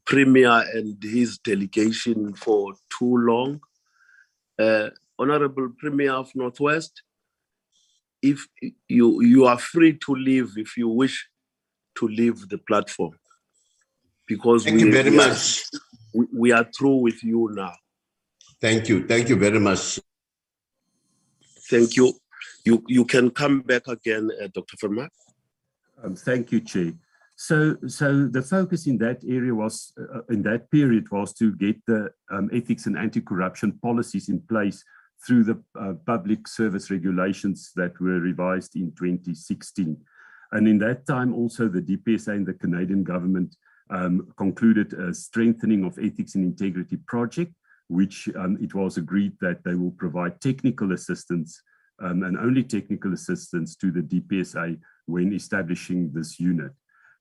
Speaker 1: Premier and his delegation for too long. Honorable Premier of Northwest, if you are free to leave if you wish to leave the platform, because
Speaker 3: Thank you very much.
Speaker 1: We are through with you now.
Speaker 3: Thank you very much.
Speaker 1: Thank you. You can come back again, Dr. Vermaak.
Speaker 10: Thank you, Chair. So the focus in that area was, in that period, was to get the ethics and anti-corruption policies in place through the public service regulations that were revised in 2016. And in that time, also the DPSA and the Canadian government concluded a strengthening of ethics and integrity project, which it was agreed that they will provide technical assistance and only technical assistance to the DPSA when establishing this unit.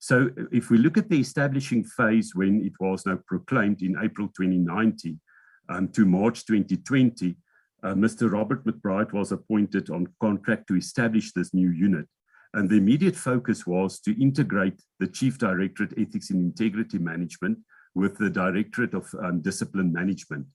Speaker 10: So if we look at the establishing phase when it was now proclaimed in April 2019 to March 2020, Mr. Robert McBride was appointed on contract to establish this new unit. And the immediate focus was to integrate the Chief Directorate Ethics and Integrity Management with the Directorate of Discipline Management,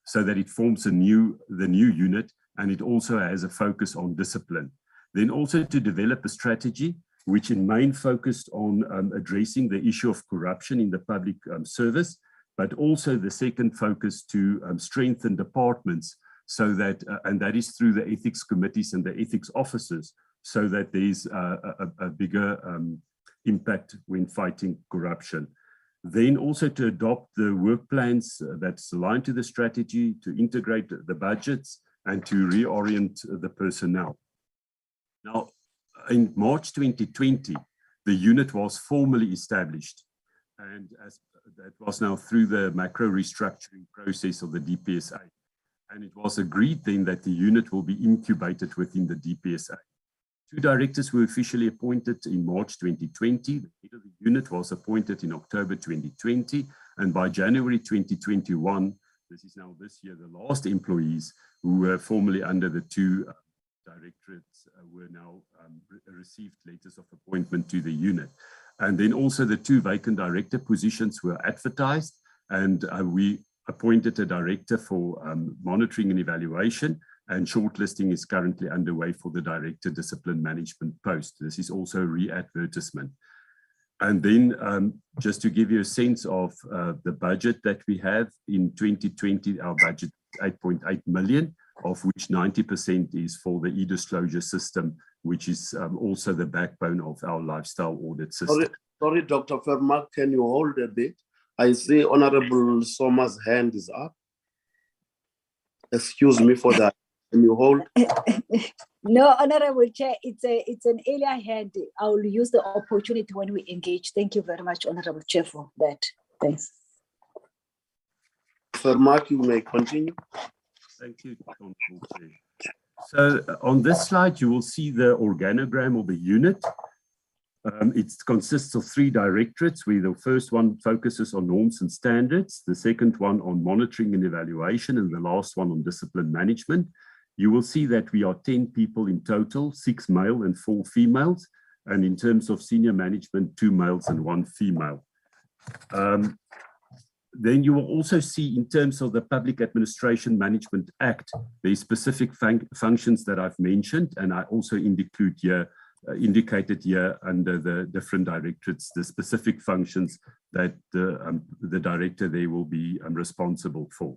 Speaker 10: so that it forms the new unit, and it also has a focus on discipline. Then also to develop a strategy which in main focused on addressing the issue of corruption in the public service, but also the second focus to strengthen departments so that, and that is through the ethics committees and the ethics officers, so that there's a bigger impact when fighting corruption. Then also to adopt the work plans that's aligned to the strategy, to integrate the budgets, and to reorient the personnel. Now, in March 2020, the unit was formally established, and as that was now through the macro restructuring process of the DPSA. And it was agreed then that the unit will be incubated within the DPSA. 2 directors were officially appointed in March 2020. The head of the unit was appointed in October 2020, and by January 2021, this is now this year, the last employees who were formerly under the 2 directorates were now received letters of appointment to the unit. And then also the 2 vacant director positions were advertised, and we appointed a director for monitoring and evaluation, and shortlisting is currently underway for the Director Discipline Management post. This is also re-advertisement. And then just to give you a sense of the budget that we have in 2020, our budget is 8.8 million, of which 90% is for the e-disclosure system, which is also the backbone of our lifestyle audit system.
Speaker 1: Sorry, Dr. Vermaak, can you hold a bit? I see Honorable Soma's hand is up. Excuse me for that. Can you hold?
Speaker 4: No, Honorable Chair, it's an earlier hand. I will use the opportunity when we engage. Thank you very much, Honorable Chair, for that. Thanks.
Speaker 1: Vermaak, you may continue.
Speaker 10: Thank you, Honorable Chair. So on this slide, you will see the organogram of the unit. It consists of 3 directorates, where the first one focuses on norms and standards, the second one on monitoring and evaluation, and the last one on discipline management. You will see that we are 10 people in total, 6 male and 4 females. And in terms of senior management, 2 males and 1 female. Then you will also see in terms of the Public Administration Management Act, the specific functions that I've mentioned, and I also include here, indicated here under the different directorates, the specific functions that the director there will be responsible for.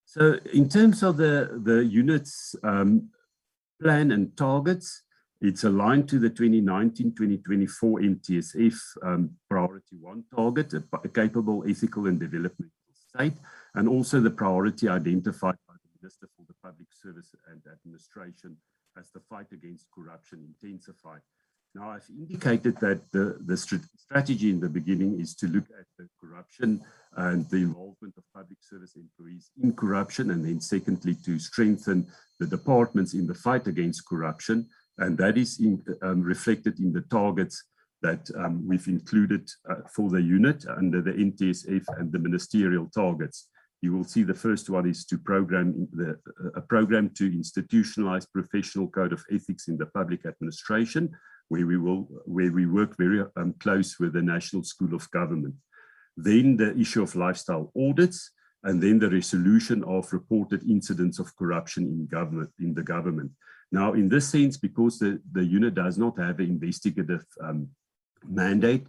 Speaker 10: So in terms of the unit's plan and targets, it's aligned to the 2019-2024 MTSF Priority 1 target, a capable, ethical and developmental state, and also the priority identified by the Minister for the Public Service and Administration as the fight against corruption intensified. Now, I've indicated that the strategy in the beginning is to look at the corruption and the involvement of public service employees in corruption, and then secondly, to strengthen the departments in the fight against corruption. And that is reflected in the targets that we've included for the unit under the NTSF and the Ministerial Targets. You will see the first one is to a program to institutionalize professional code of ethics in the public administration, where we work very close with the National School of Government. Then the issue of lifestyle audits, and then the resolution of reported incidents of corruption in the government. Now, in this sense, because the unit does not have an investigative mandate,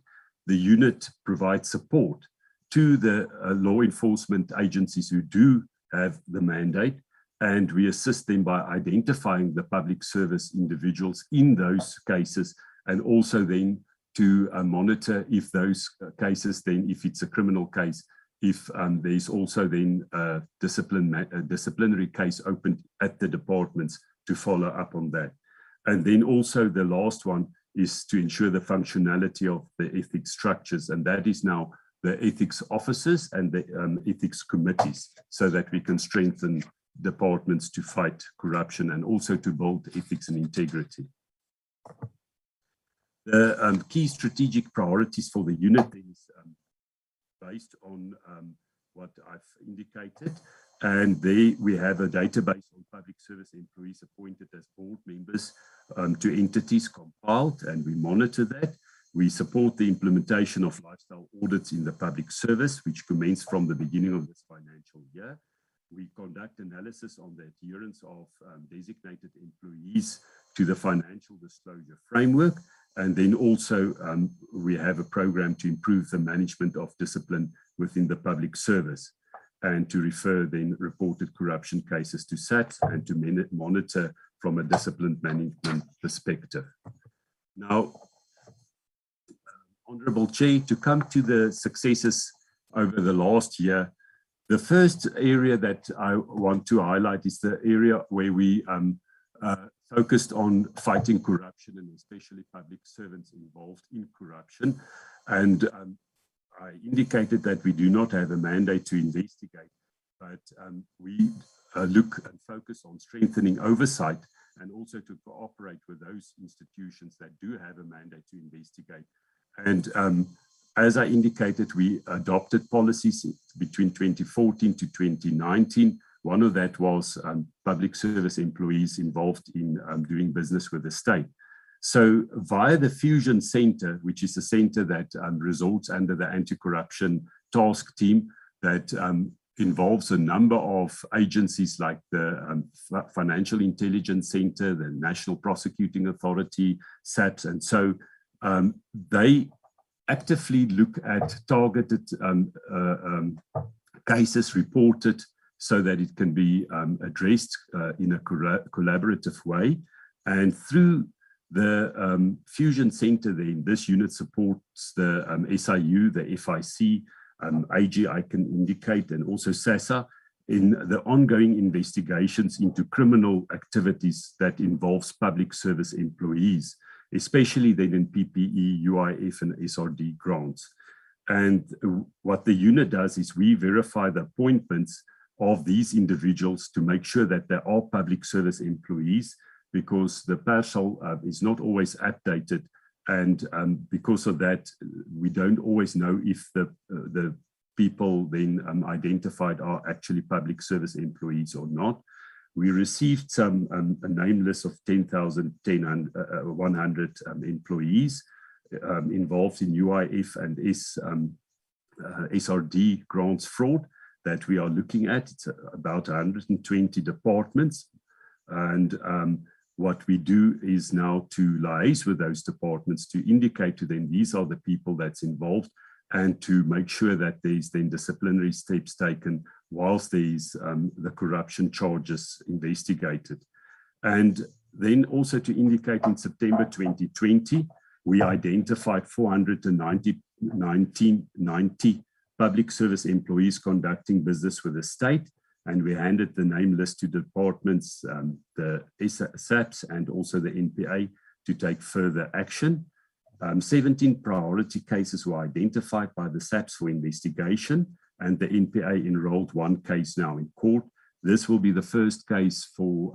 Speaker 10: the unit provides support to the law enforcement agencies who do have the mandate, and we assist them by identifying the public service individuals in those cases, and also then to monitor if those cases, then if it's a criminal case, if there's also then a disciplinary case opened at the departments to follow up on that. And then also the last one is to ensure the functionality of the ethics structures, and that is now the ethics officers and the ethics committees, so that we can strengthen departments to fight corruption and also to build ethics and integrity. The key strategic priorities for the unit is based on what I've indicated, and there we have a database on public service employees appointed as board members to entities compiled, and we monitor that. We support the implementation of lifestyle audits in the public service, which commenced from the beginning of this financial year. We conduct analysis on the adherence of designated employees to the financial disclosure framework. And then also we have a program to improve the management of discipline within the public service, and to refer then reported corruption cases to SAPS and to monitor from a discipline management perspective. Now, Honourable Chair, to come to the successes over the last year, the first area that I want to highlight is the area where we focused on fighting corruption, and especially public servants involved in corruption. And I indicated that we do not have a mandate to investigate, but we look and focus on strengthening oversight and also to cooperate with those institutions that do have a mandate to investigate. And as I indicated, we adopted policies between 2014 to 2019. One of that was public service employees involved in doing business with the state. So via the Fusion Centre, which is a centre that resorts under the anti-corruption task team that involves a number of agencies like the Financial Intelligence Centre, the National Prosecuting Authority, SAPS, and so they actively look at targeted cases reported so that it can be addressed in a collaborative way. And through the Fusion Centre, then this unit supports the SIU, the FIC, AG, I can indicate, and also SASA in the ongoing investigations into criminal activities that involves public service employees, especially then in PPE, UIF, and SRD grants. And what the unit does is we verify the appointments of these individuals to make sure that they are public service employees, because the parcel is not always updated. And because of that, we don't always know if the people then identified are actually public service employees or not. We received some a name list of 10,100 employees involved in UIF and SRD grants fraud that we are looking at. It's about 120 departments. And what we do is now to liaise with those departments to indicate to them these are the people that's involved, and to make sure that there's then disciplinary steps taken whilst there's the corruption charges investigated. And then also to indicate in September 2020, we identified 490 public service employees conducting business with the state, and we handed the name list to departments, the SAPS and also the NPA to take further action. 17 priority cases were identified by the SAPS for investigation, and the NPA enrolled one case now in court. This will be the first case for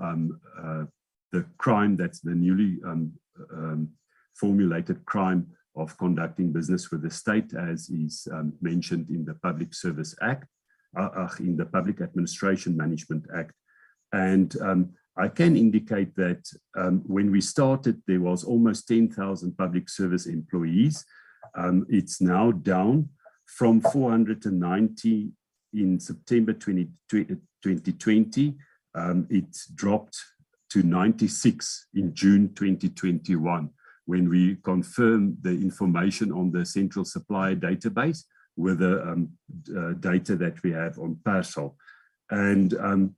Speaker 10: the crime that's the newly formulated crime of conducting business with the state, as is mentioned in the Public Service Act, in the Public Administration Management Act. And I can indicate that when we started, there was almost 10,000 public service employees. It's now down from 490 in September 2020. It's dropped to 96 in June 2021, when we confirmed the information on the central supplier database with the data that we have on parcel. And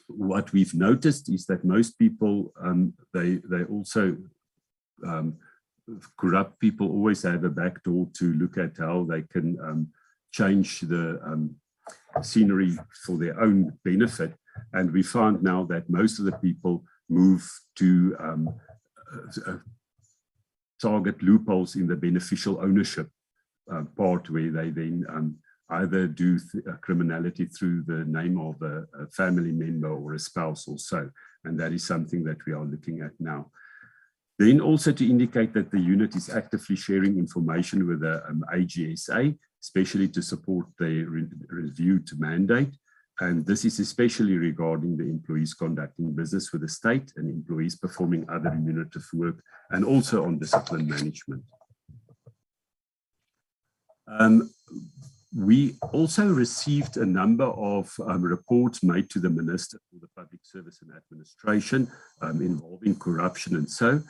Speaker 10: what we've noticed is that most people, they also corrupt people always have a backdoor to look at how they can change the scenery for their own benefit. And we found now that most of the people move to target loopholes in the beneficial ownership part, where they then either do criminality through the name of a family member or a spouse or so. And that is something that we are looking at now. Then also to indicate that the unit is actively sharing information with the AGSA, especially to support the reviewed mandate. And this is especially regarding the employees conducting business with the state and employees performing other remunerative work, and also on discipline management. We also received a number of reports made to the Minister for the Public Service and Administration involving corruption and so.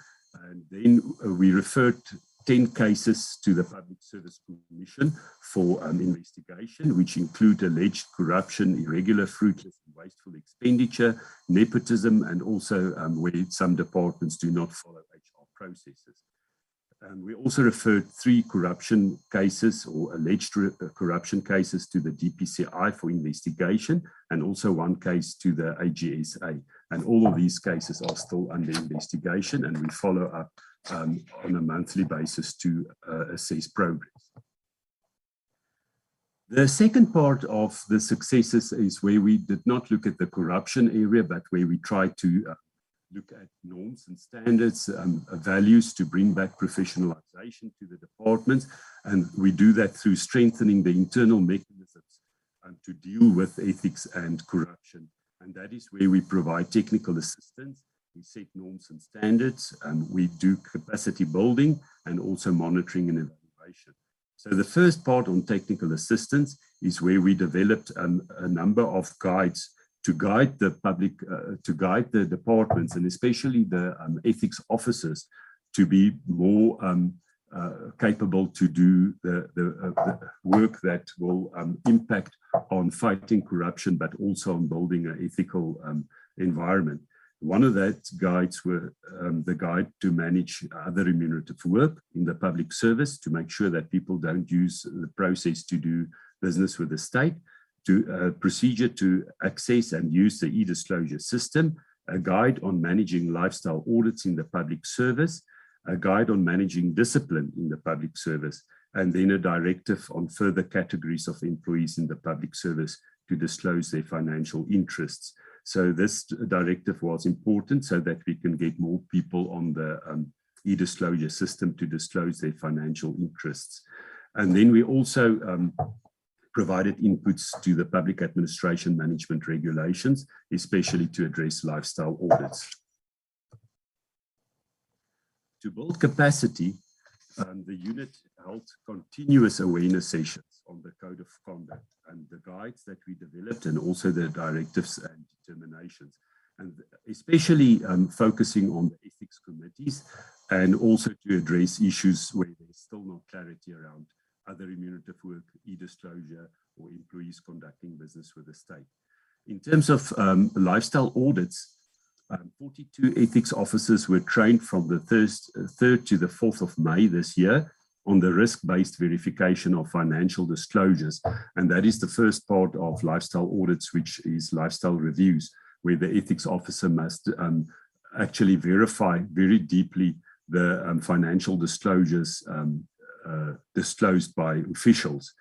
Speaker 10: And then we referred 10 cases to the Public Service Commission for investigation, which include alleged corruption, irregular, fruitless and wasteful expenditure, nepotism, and also where some departments do not follow HR processes. We also referred 3 corruption cases or alleged corruption cases to the DPCI for investigation, and also 1 case to the AGSA. And all of these cases are still under investigation, and we follow up on a monthly basis to assess progress. The second part of the successes is where we did not look at the corruption area, but where we tried to look at norms and standards, values to bring back professionalization to the departments. And we do that through strengthening the internal mechanisms to deal with ethics and corruption. And that is where we provide technical assistance. We set norms and standards, we do capacity building, and also monitoring and evaluation. So the first part on technical assistance is where we developed a number of guides to guide the public, to guide the departments, and especially the ethics officers, to be more capable to do the work that will impact on fighting corruption, but also on building an ethical environment. One of that guides were the guide to manage other remunerative work in the public service, to make sure that people don't use the process to do business with the state, to procedure to access and use the e-disclosure system, a guide on managing lifestyle audits in the public service, a guide on managing discipline in the public service, and then a directive on further categories of employees in the public service to disclose their financial interests. So this directive was important so that we can get more people on the e-disclosure system to disclose their financial interests. And then we also provided inputs to the public administration management regulations, especially to address lifestyle audits. To build capacity, the unit held continuous awareness sessions on the code of conduct and the guides that we developed, and also the directives and determinations, and especially focusing on the ethics committees, and also to address issues where there's still no clarity around other remunerative work, e-disclosure, or employees conducting business with the state. In terms of lifestyle audits, 42 ethics officers were trained from the 3rd to the 4th of May this year on the risk-based verification of financial disclosures. And that is the first part of lifestyle audits, which is lifestyle reviews, where the ethics officer must actually verify very deeply the financial disclosures disclosed by officials.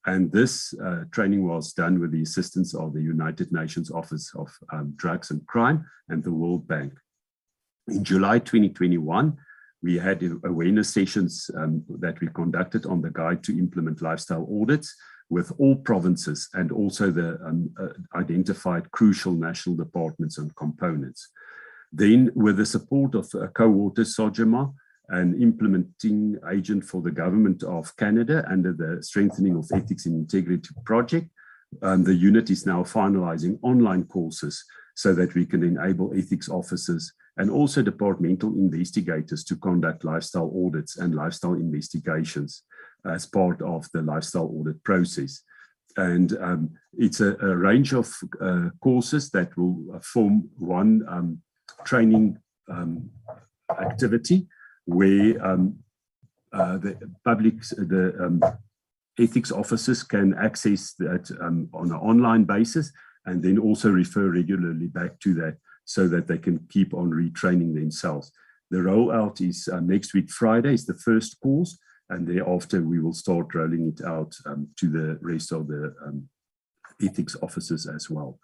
Speaker 10: And this training was done with the assistance of the United Nations Office of Drugs and Crime and the World Bank. In July 2021, we had awareness sessions that we conducted on the guide to implement lifestyle audits with all provinces, and also the identified crucial national departments and components. Then, with the support of co-author Sojama, an implementing agent for the government of Canada under the Strengthening of Ethics and Integrity project, the unit is now finalizing online courses so that we can enable ethics officers and also departmental investigators to conduct lifestyle audits and lifestyle investigations as part of the lifestyle audit process. And it's a range of courses that will form one training activity, where the ethics officers can access that on an online basis, and then also refer regularly back to that so that they can keep on retraining themselves. The rollout is next week Friday is the first course, and thereafter we will start rolling it out to the rest of the ethics officers as well.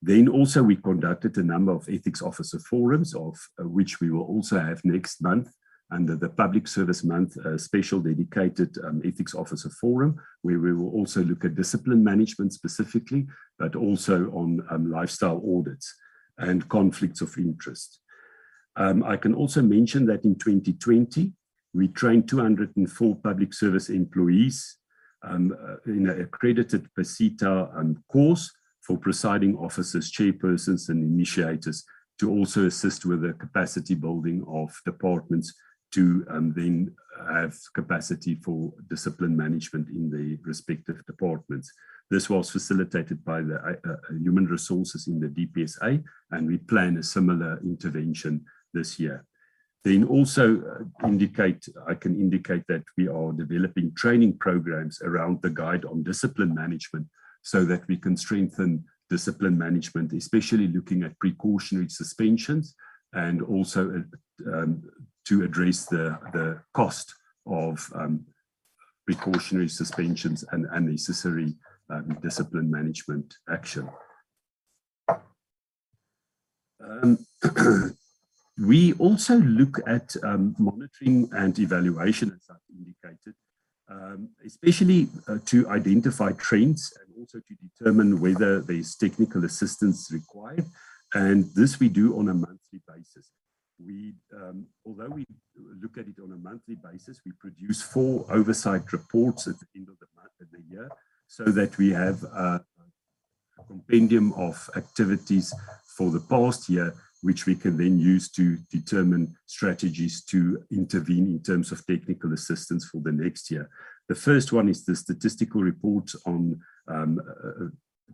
Speaker 10: Then also we conducted a number of ethics officer forums, of which we will also have next month under the Public Service Month, a special dedicated ethics officer forum, where we will also look at discipline management specifically, but also on lifestyle audits and conflicts of interest. I can also mention that in 2020, we trained 204 public service employees in an accredited PACITA course for presiding officers, chairpersons, and initiators to also assist with the capacity building of departments to then have capacity for discipline management in the respective departments. This was facilitated by the human resources in the DPSA, and we plan a similar intervention this year. Then also I can indicate that we are developing training programs around the guide on discipline management so that we can strengthen discipline management, especially looking at precautionary suspensions, and also to address the cost of precautionary suspensions and unnecessary discipline management action. We also look at monitoring and evaluation, as I've indicated, especially to identify trends and also to determine whether there's technical assistance required. And this we do on a monthly basis. Although we look at it on a monthly basis, we produce 4 oversight reports at the end of the year, so that we have a compendium of activities for the past year, which we can then use to determine strategies to intervene in terms of technical assistance for the next year. The first one is the statistical report on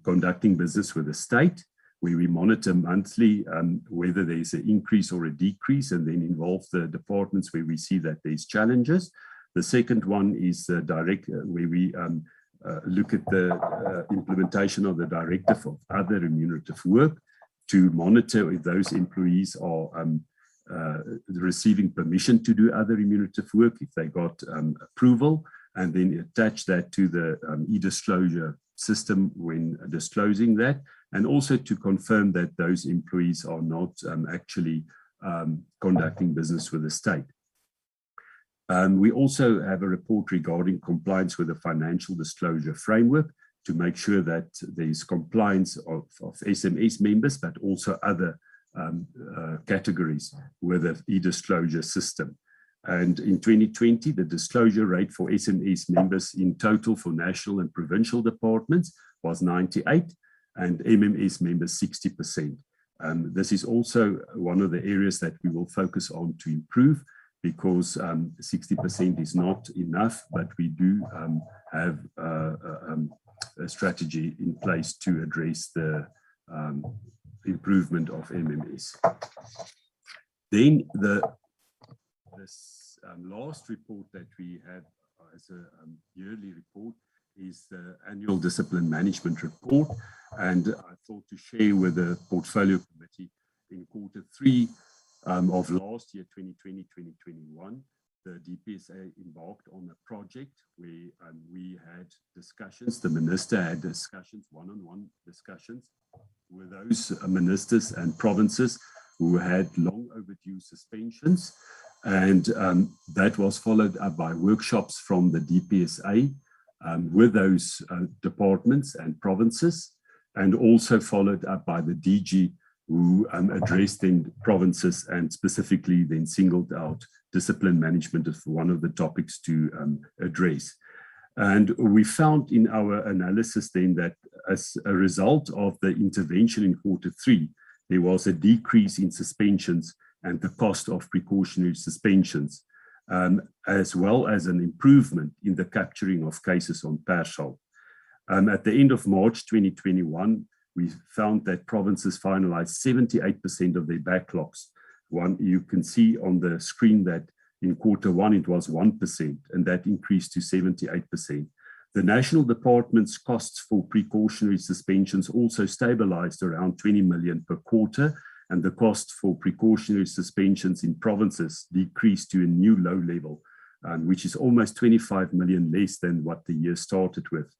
Speaker 10: conducting business with the state, where we monitor monthly whether there's an increase or a decrease, and then involve the departments where we see that there's challenges. The second one is where we look at the implementation of the Directive of Other Remunerative Work, to monitor if those employees are receiving permission to do other remunerative work, if they got approval, and then attach that to the e-disclosure system when disclosing that, and also to confirm that those employees are not actually conducting business with the state. We also have a report regarding compliance with the financial disclosure framework, to make sure that there's compliance of SMS members, but also other categories with the e-disclosure system. And in 2020, the disclosure rate for SMS members in total for national and provincial departments was 98%, and MMS members 60%. This is also one of the areas that we will focus on to improve, because 60% is not enough, but we do have a strategy in place to address the improvement of MMS. Then this last report that we have as a yearly report is the annual discipline management report, and I thought to share with the portfolio committee in Q3 of last year, 2020-2021, the DPSA embarked on a project where we had discussions, the minister had discussions, one-on-one discussions with those ministers and provinces who had long overdue suspensions. And that was followed up by workshops from the DPSA with those departments and provinces, and also followed up by the DG, who addressed in provinces and specifically then singled out discipline management as one of the topics to address. And we found in our analysis then that as a result of the intervention in Q3, there was a decrease in suspensions and the cost of precautionary suspensions, as well as an improvement in the capturing of cases on Parcel. At the end of March 2021, we found that provinces finalized 78% of their backlogs. You can see on the screen that In Q1, it was 1%, and that increased to 78%. The national department's costs for precautionary suspensions also stabilized around 20 million per quarter, and the cost for precautionary suspensions in provinces decreased to a new low level, which is almost 25 million less than what the year started with.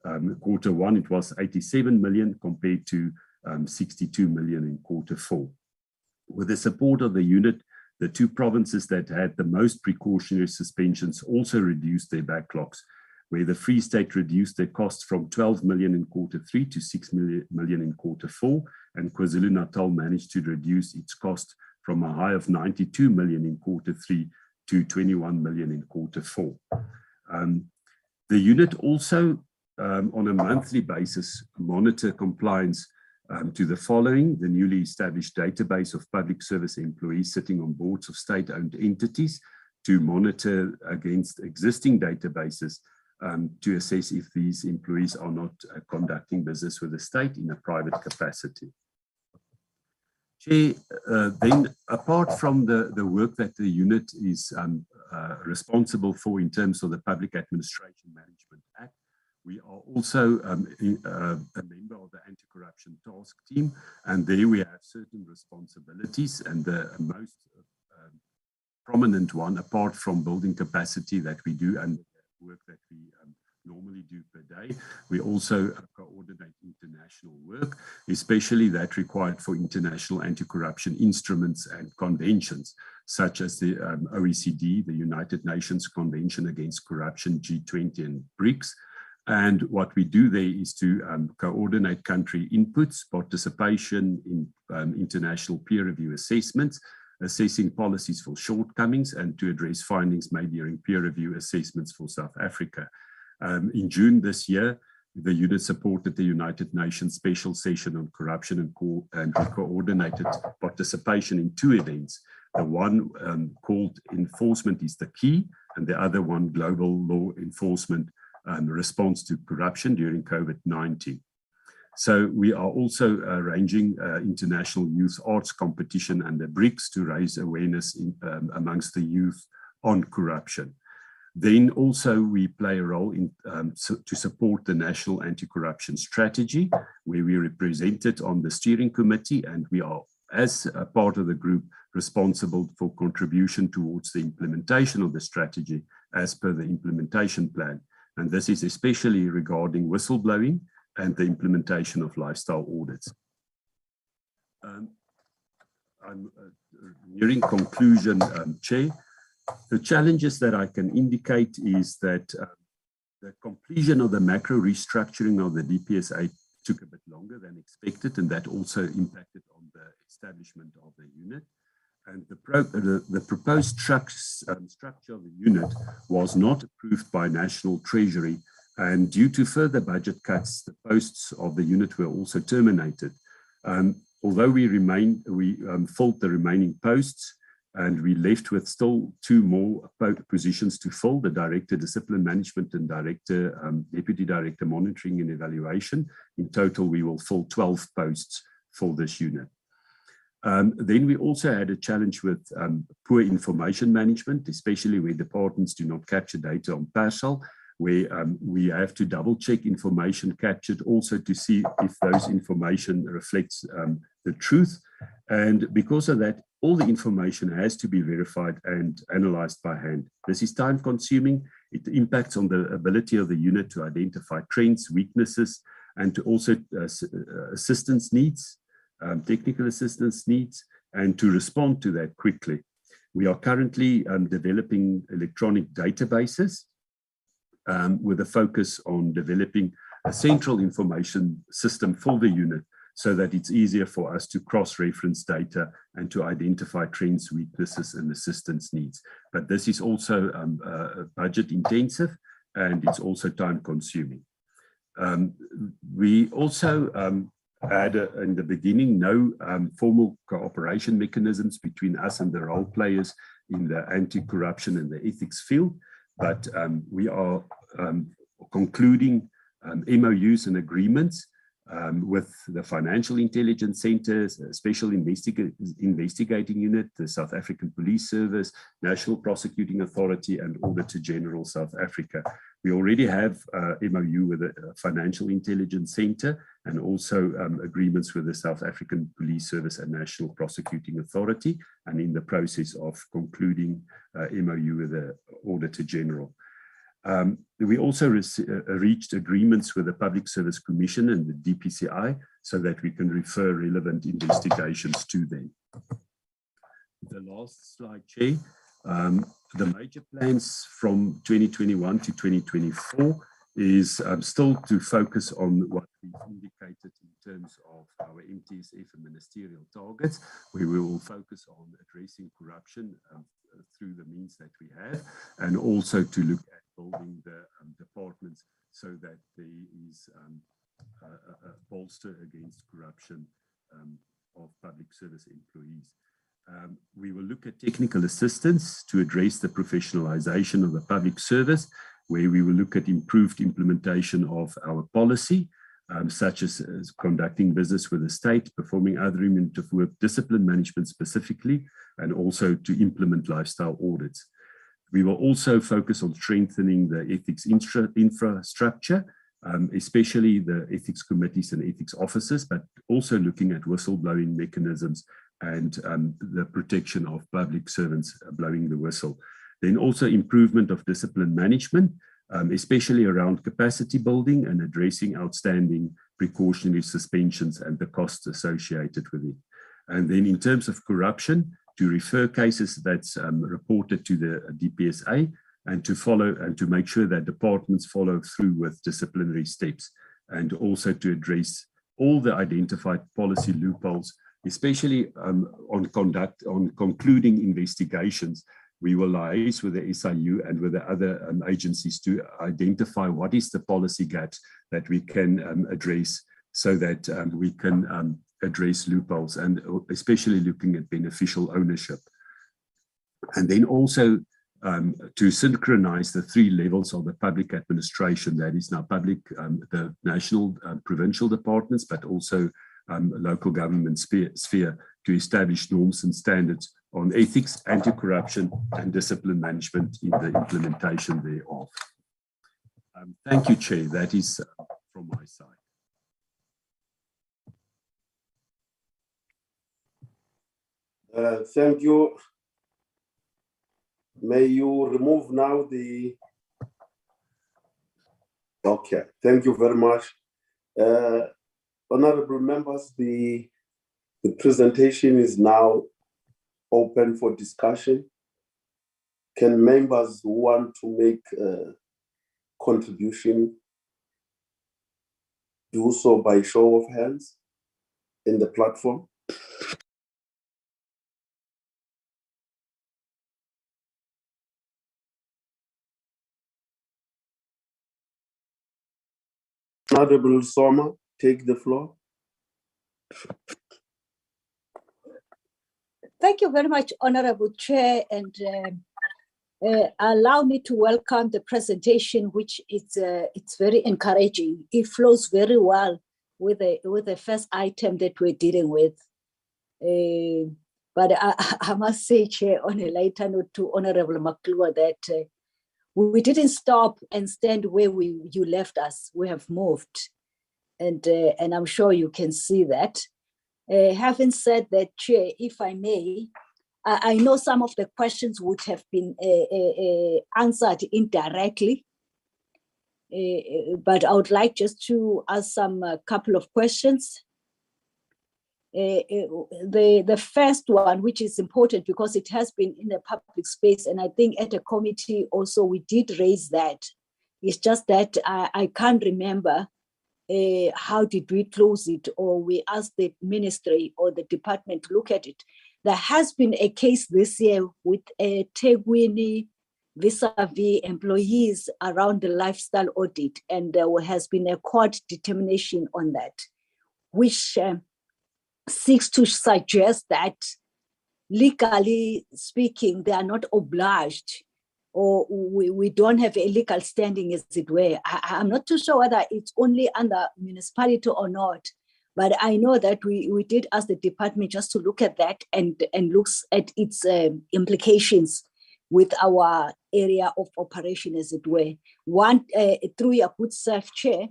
Speaker 10: Q1, it was 87 million compared to 62 million in Q4. With the support of the unit, the two provinces that had the most precautionary suspensions also reduced their backlogs, where the Free State reduced their costs from 12 million in Q3 to 6 million in Q4, and KwaZulu-Natal managed to reduce its cost from a high of 92 million in Q3 to 21 million in Q4. The unit also, on a monthly basis, monitor compliance to the following: the newly established database of public service employees sitting on boards of state-owned entities, to monitor against existing databases to assess if these employees are not conducting business with the state in a private capacity. Chair, then apart from the work that the unit is responsible for in terms of the Public Administration Management Act, we are also a member of the Anti-Corruption Task Team, and there we have certain responsibilities, and the most prominent one, apart from building capacity that we do and work that we normally do per day, we also coordinate international work, especially that required for international anti-corruption instruments and conventions, such as the OECD, the United Nations Convention Against Corruption, G20 and BRICS. And what we do there is to coordinate country inputs, participation in international peer review assessments, assessing policies for shortcomings, and to address findings made during peer review assessments for South Africa. In June this year, the unit supported the United Nations Special Session on Corruption and coordinated participation in two events. The one called Enforcement is the Key, and the other one, Global Law Enforcement Response to Corruption during COVID-19. So we are also arranging international youth arts competition and the BRICS to raise awareness amongst the youth on corruption. Then also we play a role in to support the National Anti-Corruption Strategy, where we represented on the steering committee, and we are, as a part of the group, responsible for contribution towards the implementation of the strategy as per the implementation plan. And this is especially regarding whistleblowing and the implementation of lifestyle audits. I'm nearing conclusion, Chair. The challenges that I can indicate is that the completion of the macro restructuring of the DPSA took a bit longer than expected, and that also impacted on the establishment of the unit. And the proposed structure of the unit was not approved by National Treasury, and due to further budget cuts, the posts of the unit were also terminated. Although we filled the remaining posts, and we left with still two more positions to fill, the Director Discipline Management and Deputy Director Monitoring and Evaluation. In total, we will fill 12 posts for this unit. Then we also had a challenge with poor information management, especially where departments do not capture data on parcel, where we have to double check information captured also to see if those information reflects the truth. And because of that, all the information has to be verified and analyzed by hand. This is time consuming. It impacts on the ability of the unit to identify trends, weaknesses, and to also assistance needs, technical assistance needs, and to respond to that quickly. We are currently developing electronic databases with a focus on developing a central information system for the unit, so that it's easier for us to cross-reference data and to identify trends, weaknesses, and assistance needs. But this is also budget intensive, and it's also time consuming. We also had, in the beginning, no formal cooperation mechanisms between us and the role players in the anti-corruption and the ethics field, but we are concluding MOUs and agreements with the Financial Intelligence Centre, Special Investigating Unit, the South African Police Service, National Prosecuting Authority, and Auditor General South Africa. We already have MOU with the Financial Intelligence Centre and also agreements with the South African Police Service and National Prosecuting Authority, and in the process of concluding MOU with the Auditor General. We also reached agreements with the Public Service Commission and the DPCI so that we can refer relevant investigations to them. The last slide, Chair. The major plans from 2021 to 2024 is still to focus on what we've indicated in terms of our MTSF and ministerial targets, where we will focus on addressing corruption through the means that we have, and also to look at building the departments so that there is a bolster against corruption of public service employees. We will look at technical assistance to address the professionalization of the public service, where we will look at improved implementation of our policy, such as conducting business with the state, performing other remit of work, discipline management specifically, and also to implement lifestyle audits. We will also focus on strengthening the ethics infrastructure, especially the ethics committees and ethics officers, but also looking at whistleblowing mechanisms and the protection of public servants blowing the whistle. Then also improvement of discipline management, especially around capacity building and addressing outstanding precautionary suspensions and the costs associated with it. And then in terms of corruption, to refer cases that's reported to the DPSA, and to follow and to make sure that departments follow through with disciplinary steps, and also to address all the identified policy loopholes, especially on concluding investigations. We will liaise with the SIU and with the other agencies to identify what is the policy gaps that we can address, so that we can address loopholes, and especially looking at beneficial ownership. And then also to synchronize the three levels of the public administration, that is now public, the national, provincial departments, but also local government sphere, to establish norms and standards on ethics, anti-corruption, and discipline management in the implementation thereof. Thank you, Chair. That is from my side.
Speaker 1: Thank you. May you remove now the... Okay, thank you very much. Honorable members, the presentation is now open for discussion. Can members who want to make a contribution do so by show of hands in the platform? Honorable Soma, take the floor.
Speaker 4: Thank you very much, Honorable Chair, and allow me to welcome the presentation, which it's very encouraging. It flows very well with the first item that we're dealing with. But I must say, Chair, on a lighter note to Honorable Maklua, that we didn't stop and stand where you left us. We have moved, and I'm sure you can see that. Having said that, Chair, if I may, I know some of the questions would have been answered indirectly, but I would like just to ask a couple of questions. The first one, which is important because it has been in the public space, and I think at a committee also we did raise that. It's just that I can't remember how did we close it, or we asked the ministry or the department to look at it. There has been a case this year with Tegwini vis-a-vis employees around the lifestyle audit, and there has been a court determination on that, which seeks to suggest that legally speaking, they are not obliged or we don't have a legal standing, as it were. I'm not too sure whether it's only under municipality or not, but I know that we did ask the department just to look at that and looks at its implications with our area of operation, as it were. One, through your good self, Chair,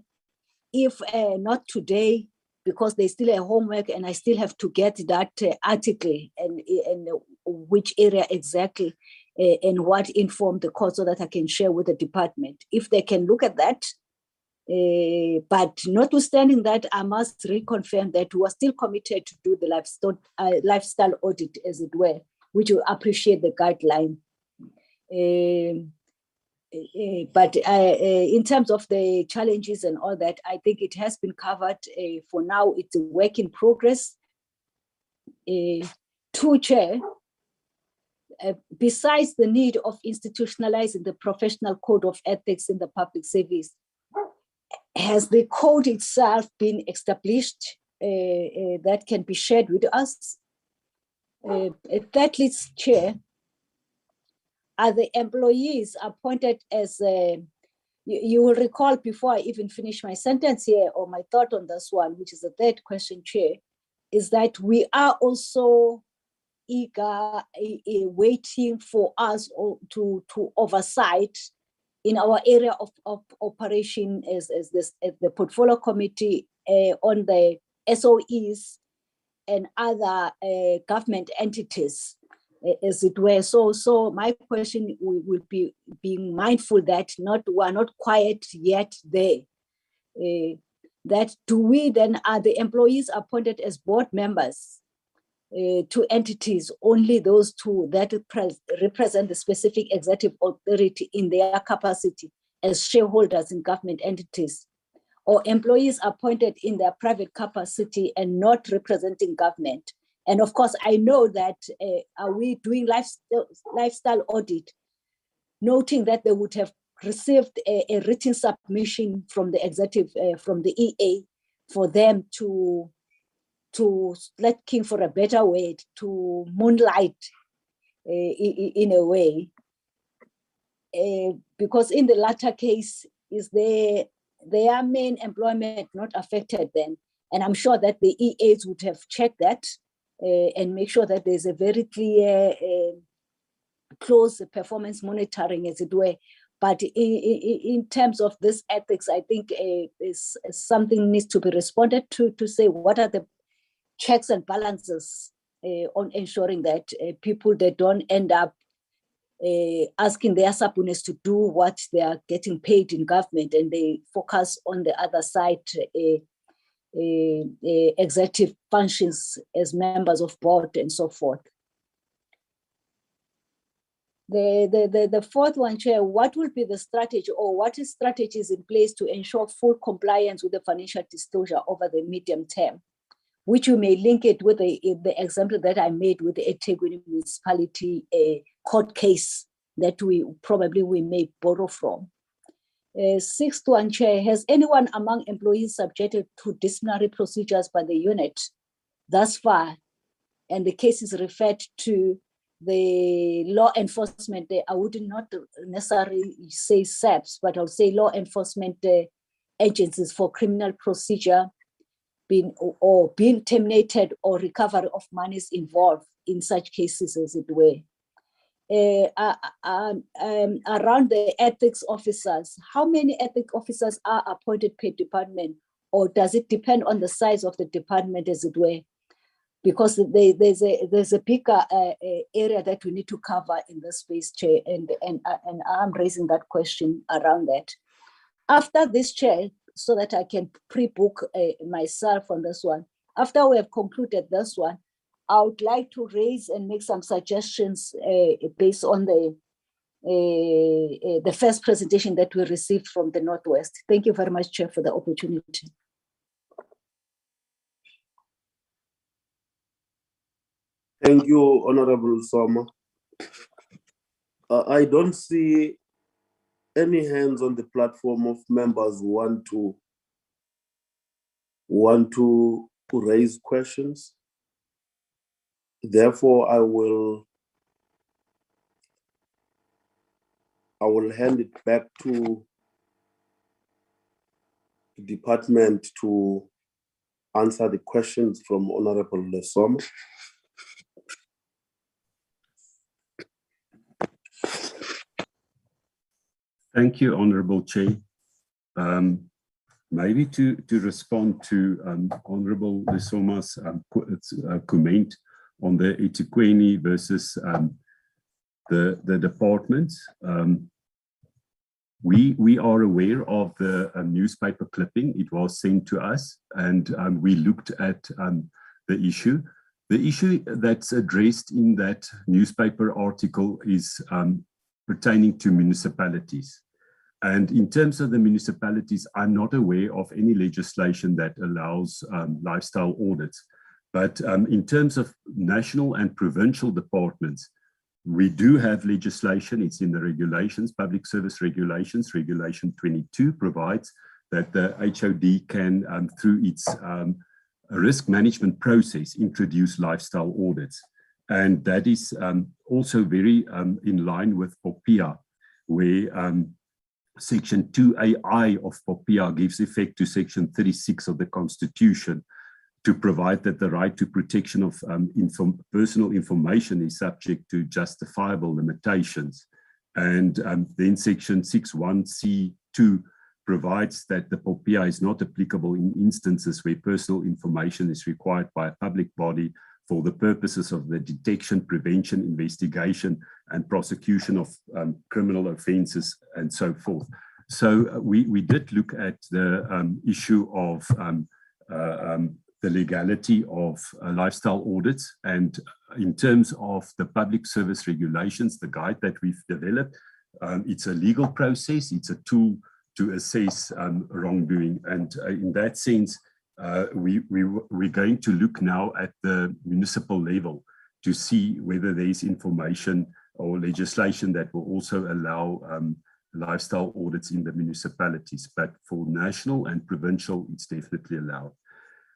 Speaker 4: if not today, because there's still a homework and I still have to get that article and which area exactly and what informed the court so that I can share with the department. If they can look at that, but notwithstanding that, I must reconfirm that we are still committed to do the lifestyle audit, as it were, which will appreciate the guideline. But in terms of the challenges and all that, I think it has been covered. For now, it's a work in progress. To Chair, besides the need of institutionalizing the professional code of ethics in the public service, has the code itself been established that can be shared with us? Thirdly, Chair, are the employees appointed as, you will recall before I even finish my sentence here or my thought on this one, which is the third question, Chair, is that we are also eager, waiting for us to oversight in our area of operation as the portfolio committee on the SOEs and other government entities, as it were. So my question will be being mindful that we are not quiet yet there. That do we then, are the employees appointed as board members to entities, only those two that represent the specific executive authority in their capacity as shareholders in government entities, or employees appointed in their private capacity and not representing government? And of course, I know that are we doing lifestyle audit, noting that they would have received a written submission from the executive, from the EA, for them to looking for a better way to moonlight in a way, because in the latter case is their main employment not affected then, and I'm sure that the EAs would have checked that and make sure that there's a very clear close performance monitoring, as it were. But in terms of this ethics, I think is something needs to be responded to say what are the checks and balances on ensuring that people that don't end up asking their subordinates to do what they are getting paid in government, and they focus on the other side executive functions as members of board and so forth. The fourth one, Chair, what will be the strategy, or what is strategies in place to ensure full compliance with the financial disclosure over the medium term, which you may link it with the example that I made with the eThekwini municipality court case that we may borrow from. Sixth one, Chair, has anyone among employees subjected to disciplinary procedures by the unit thus far? And the case is referred to the law enforcement. I would not necessarily say SAPs, but I would say law enforcement agencies for criminal procedure being terminated, or recovery of monies involved in such cases, as it were. Around the ethics officers, how many ethics officers are appointed per department, or does it depend on the size of the department, as it were? Because there's a bigger area that we need to cover in this space, Chair, and I'm raising that question around that. After this, Chair, so that I can pre-book myself on this one, after we have concluded this one, I would like to raise and make some suggestions based on the first presentation that we received from the Northwest. Thank you very much, Chair, for the opportunity.
Speaker 1: Thank you, Honorable Soma. I don't see any hands on the platform of members who want to raise questions. Therefore, I will I will hand it back to the department to answer the questions from Honorable Lesoma.
Speaker 10: Thank you, Honorable Chair. Maybe to respond to Honorable Lesoma's comment on the eThekwini versus the departments. We are aware of the newspaper clipping. It was sent to us, and we looked at the issue. The issue that's addressed in that newspaper article is pertaining to municipalities. And in terms of the municipalities, I'm not aware of any legislation that allows lifestyle audits. But in terms of national and provincial departments, we do have legislation. It's in the regulations, public service regulations. Regulation 22 provides that the HOD can, through its risk management process, introduce lifestyle audits. And that is also very in line with POPIA, where Section 2AI of POPIA gives effect to Section 36 of the Constitution to provide that the right to protection of personal information is subject to justifiable limitations. And then Section 61C2 provides that the POPIA is not applicable in instances where personal information is required by a public body for the purposes of the detection, prevention, investigation, and prosecution of criminal offences and so forth. So we did look at the issue of the legality of lifestyle audits. And in terms of the public service regulations, the guide that we've developed, it's a legal process. It's a tool to assess wrongdoing. And in that sense, we're going to look now at the municipal level to see whether there's information or legislation that will also allow lifestyle audits in the municipalities. But for national and provincial, it's definitely allowed.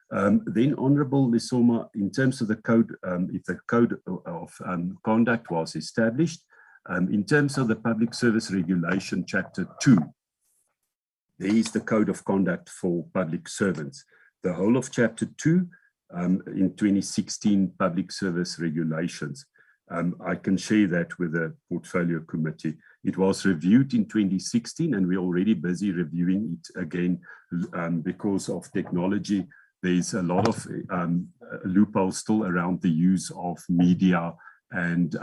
Speaker 10: Then, Honourable Lesoma, in terms of the code, if the code of conduct was established, in terms of the Public Service Regulation, Chapter 2, there is the code of conduct for public servants. The whole of Chapter 2 in 2016 Public Service Regulations. I can share that with the Portfolio Committee. It was reviewed in 2016 and we're already busy reviewing it again because of technology. There's a lot of loopholes still around the use of media and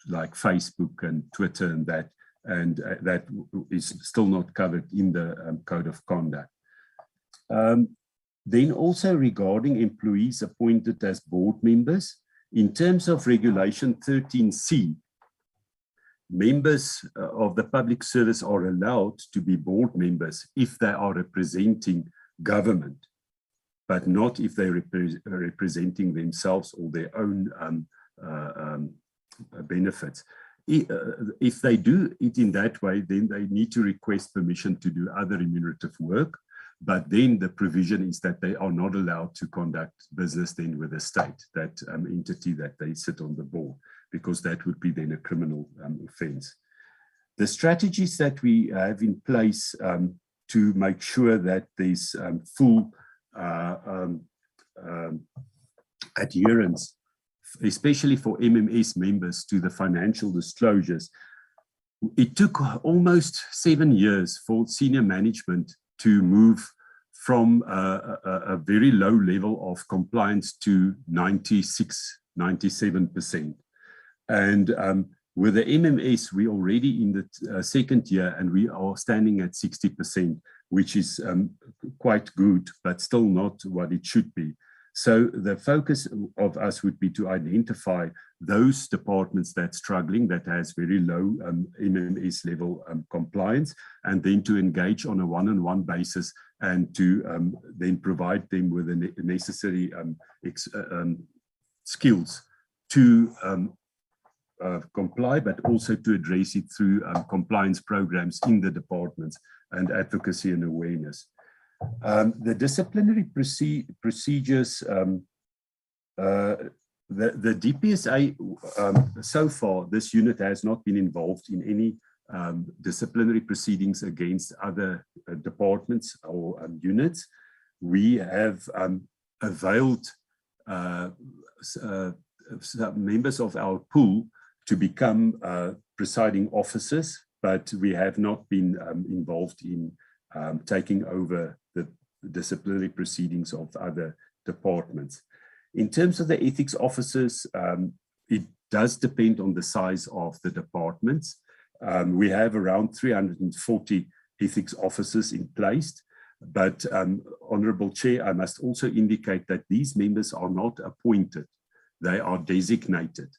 Speaker 10: like Facebook and Twitter and that is still not covered in the Code of Conduct. Then also regarding employees appointed as board members, in terms of Regulation 13C, members of the public service are allowed to be board members if they are representing government, but not if they're representing themselves or their own benefits. If they do it in that way, then they need to request permission to do other remunerative work. But then the provision is that they are not allowed to conduct business then with the state, that entity that they sit on the board, because that would be then a criminal offence. The strategies that we have in place to make sure that there's full adherence, especially for MMS members, to the financial disclosures. It took almost 7 years for senior management to move from a very low level of compliance to 96, 97%. And with the MMS, we're already in the second year and we are standing at 60%, which is quite good, but still not what it should be. So the focus of us would be to identify those departments that's struggling, that has very low MMS level compliance, and then to engage on a one-on-one basis and to then provide them with the necessary skills to comply, but also to address it through compliance programs in the departments and advocacy and awareness. The disciplinary procedures, the DPSA, so far, this unit has not been involved in any disciplinary proceedings against other departments or units. We have availed some members of our pool to become presiding officers, but we have not been involved in taking over the disciplinary proceedings of other departments. In terms of the ethics officers, it does depend on the size of the departments. We have around 340 ethics officers in place, but Honourable Chair, I must also indicate that these members are not appointed, they are designated.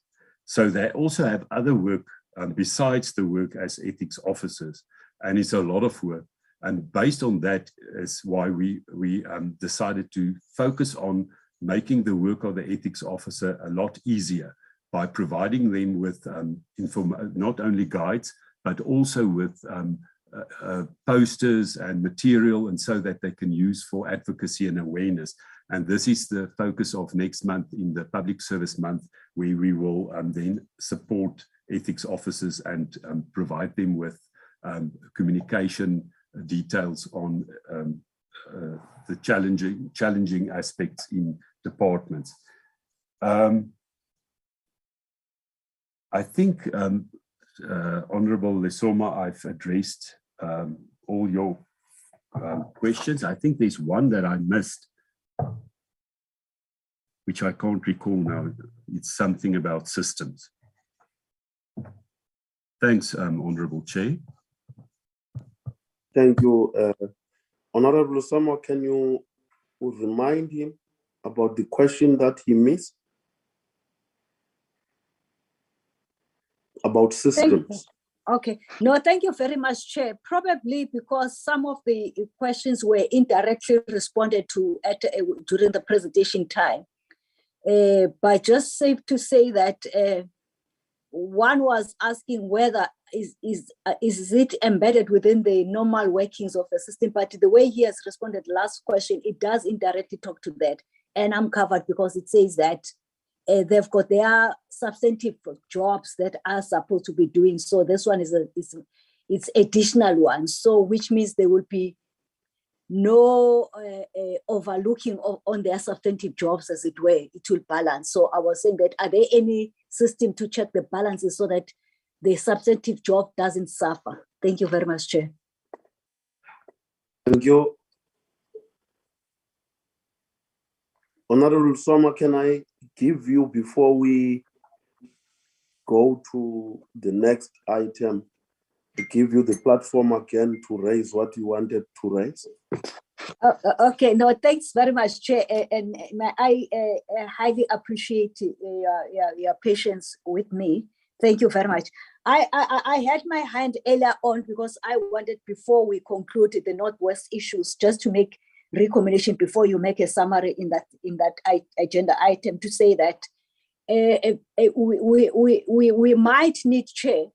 Speaker 10: So they also have other work besides the work as ethics officers, and it's a lot of work. And based on that is why we decided to focus on making the work of the ethics officer a lot easier by providing them with not only guides, but also with posters and material, and so that they can use for advocacy and awareness. And this is the focus of next month in the Public Service Month, where we will then support ethics officers and provide them with communication details on the challenging aspects in departments. I think, Honourable Lesoma, I've addressed all your questions. I think there's one that I missed, which I can't recall now. It's something about systems. Thanks, Honourable Chair.
Speaker 1: Thank you. Honourable Lesoma, can you remind him about the question that he missed? About systems.
Speaker 4: Okay, no, thank you very much, Chair. Probably because some of the questions were indirectly responded to during the presentation time. But just safe to say that one was asking whether is it embedded within the normal workings of the system, but the way he has responded last question, it does indirectly talk to that. And I'm covered because it says that they've got their substantive jobs that are supposed to be doing. So this one it's additional one. So which means there will be no overlooking on their substantive jobs, as it were. It will balance. So I was saying that, are there any system to check the balances so that the substantive job doesn't suffer? Thank you very much, Chair.
Speaker 1: Thank you. Honourable Soma, can I give you, before we go to the next item, to give you the platform again to raise what you wanted to raise?
Speaker 4: Okay, no, thanks very much, Chair. And I highly appreciate your patience with me. Thank you very much. I had my hand earlier on because I wanted, before we conclude the Northwest issues, just to make recommendation before you make a summary in that agenda item, to say that we might need, Chair,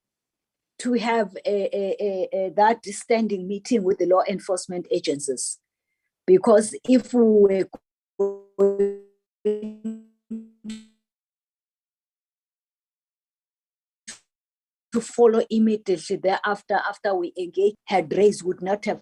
Speaker 4: to have that standing meeting with the law enforcement agencies, because if we were to follow immediately thereafter, after we engage, had raised would not have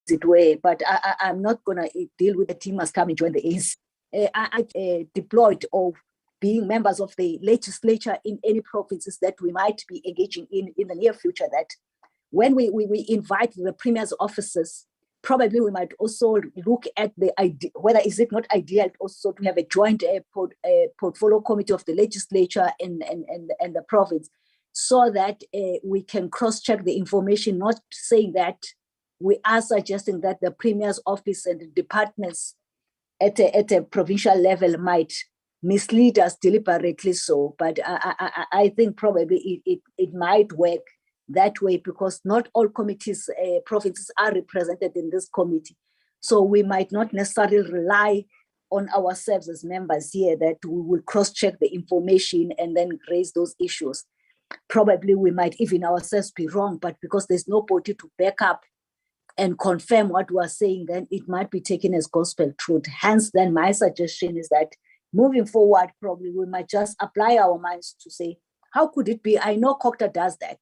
Speaker 4: it way, but I'm not gonna deal with the team must come and join the ACE. I deployed or being members of the legislature in any provinces that we might be engaging in the near future, that when we invite the Premier's officers, probably we might also look at the idea, whether is it not ideal also to have a joint portfolio committee of the legislature and the province, so that we can cross-check the information, not saying that we are suggesting that the Premier's office and the departments at a provincial level might mislead us deliberately so, but I think probably it might work that way, because not all committees, provinces are represented in this committee. So we might not necessarily rely on ourselves as members here that we will cross-check the information and then raise those issues. Probably we might even ourselves be wrong, but because there's nobody to back up and confirm what we are saying, then it might be taken as gospel truth. Hence, then my suggestion is that moving forward, probably we might just apply our minds to say, how could it be? I know COCTA does that.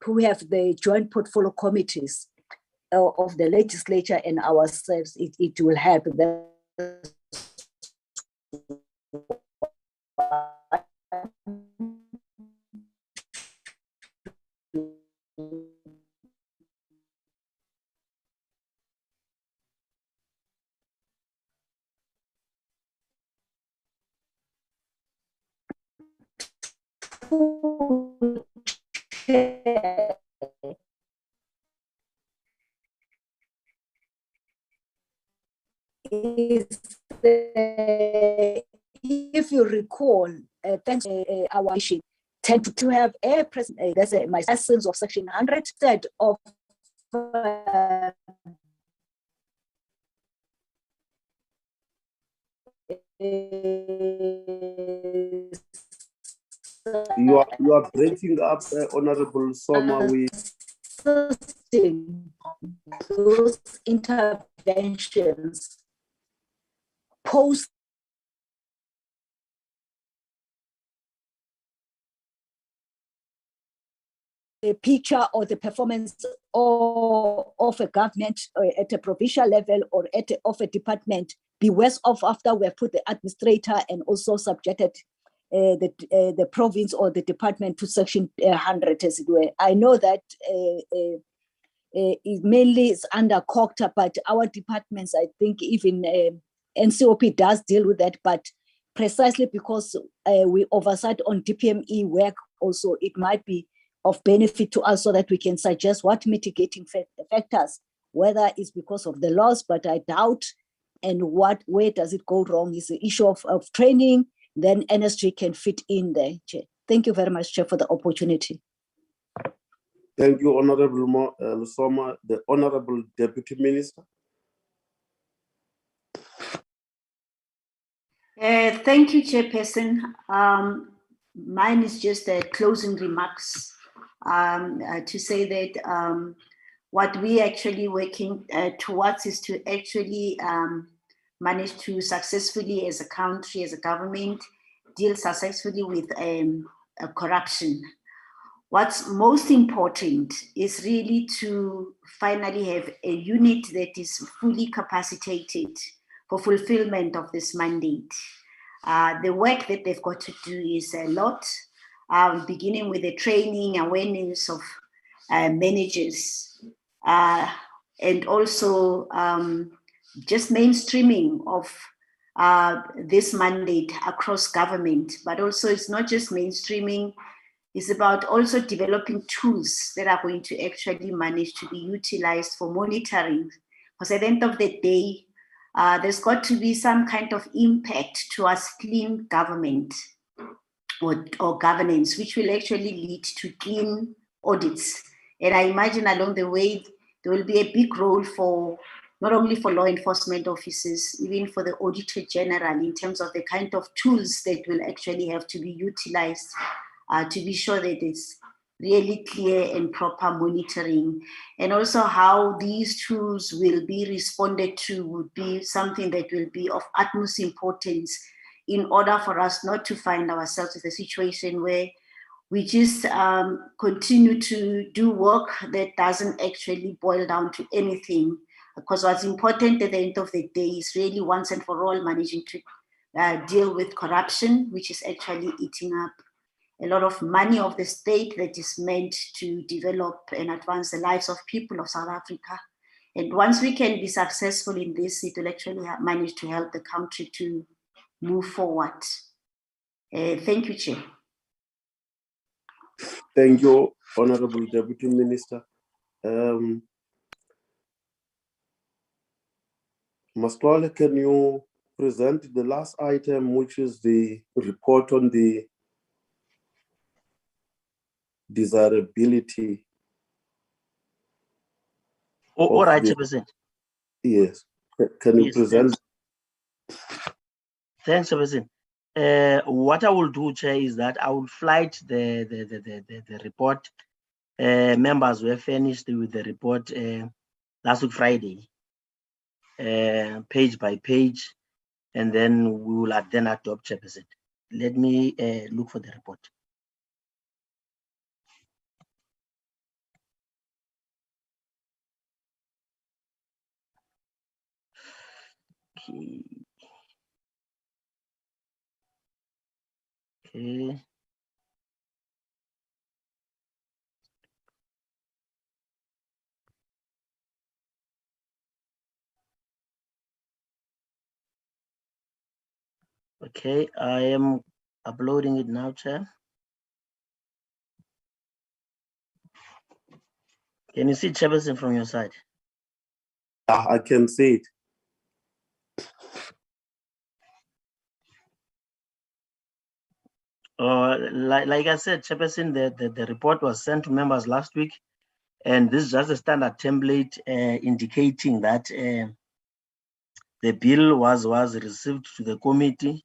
Speaker 4: We have the joint portfolio committees of the legislature and ourselves. It will help them. If you recall, thanks to our mission, tend to have a present. That's my essence of section 100 instead of
Speaker 1: You are breaking up, Honorable Soma.
Speaker 4: Those interventions post the picture or the performance of a government at a provincial level or of a department be worse off after we have put the administrator and also subjected the province or the department to section 100 as it were. I know that it mainly is under COCTA, but our departments, I think even NCOP does deal with that, but precisely because we oversight on DPME work also, it might be of benefit to us so that we can suggest what mitigating factors, whether it's because of the laws, but I doubt, and where does it go wrong is the issue of training, then NSG can fit in there, Chair. Thank you very much, Chair, for the opportunity.
Speaker 1: Thank you, Honorable Soma. The Honorable Deputy Minister.
Speaker 9: Thank you, Chairperson. Mine is just closing remarks to say that what we actually working towards is to actually manage to successfully, as a country, as a government, deal successfully with corruption. What's most important is really to finally have a unit that is fully capacitated for fulfillment of this mandate. The work that they've got to do is a lot, beginning with the training, awareness of managers, and also just mainstreaming of this mandate across government. But also it's not just mainstreaming, it's about also developing tools that are going to actually manage to be utilized for monitoring. Because at the end of the day, there's got to be some kind of impact towards clean government or governance, which will actually lead to clean audits. And I imagine along the way, there will be a big role for not only for law enforcement officers, even for the Auditor General in terms of the kind of tools that will actually have to be utilized to be sure that it's really clear and proper monitoring. And also how these tools will be responded to would be something that will be of utmost importance in order for us not to find ourselves in a situation where we just continue to do work that doesn't actually boil down to anything. Because what's important at the end of the day is really once and for all managing to deal with corruption, which is actually eating up a lot of money of the state that is meant to develop and advance the lives of people of South Africa. And once we can be successful in this, it will actually manage to help the country to move forward. Thank you, Chair.
Speaker 1: Thank you, Honorable Deputy Minister. Mastwale, can you present the last item, which is the report on the desirability?
Speaker 11: All right, Chairperson.
Speaker 1: Yes. Can you
Speaker 11: Yes,
Speaker 1: present?
Speaker 11: Thanks, Chairperson. What I will do, Chair, is that I will flight the report. Members were finished with the report last week Friday, page by page, and then we will then adopt, Chairperson. Let me look for the report. Okay. Okay. Okay, I am uploading it now, Chair. Can you see Chairperson from your side?
Speaker 1: I can see it.
Speaker 11: Like I said, Chairperson, the report was sent to members last week, and this is just a standard template indicating that the bill was received to the committee,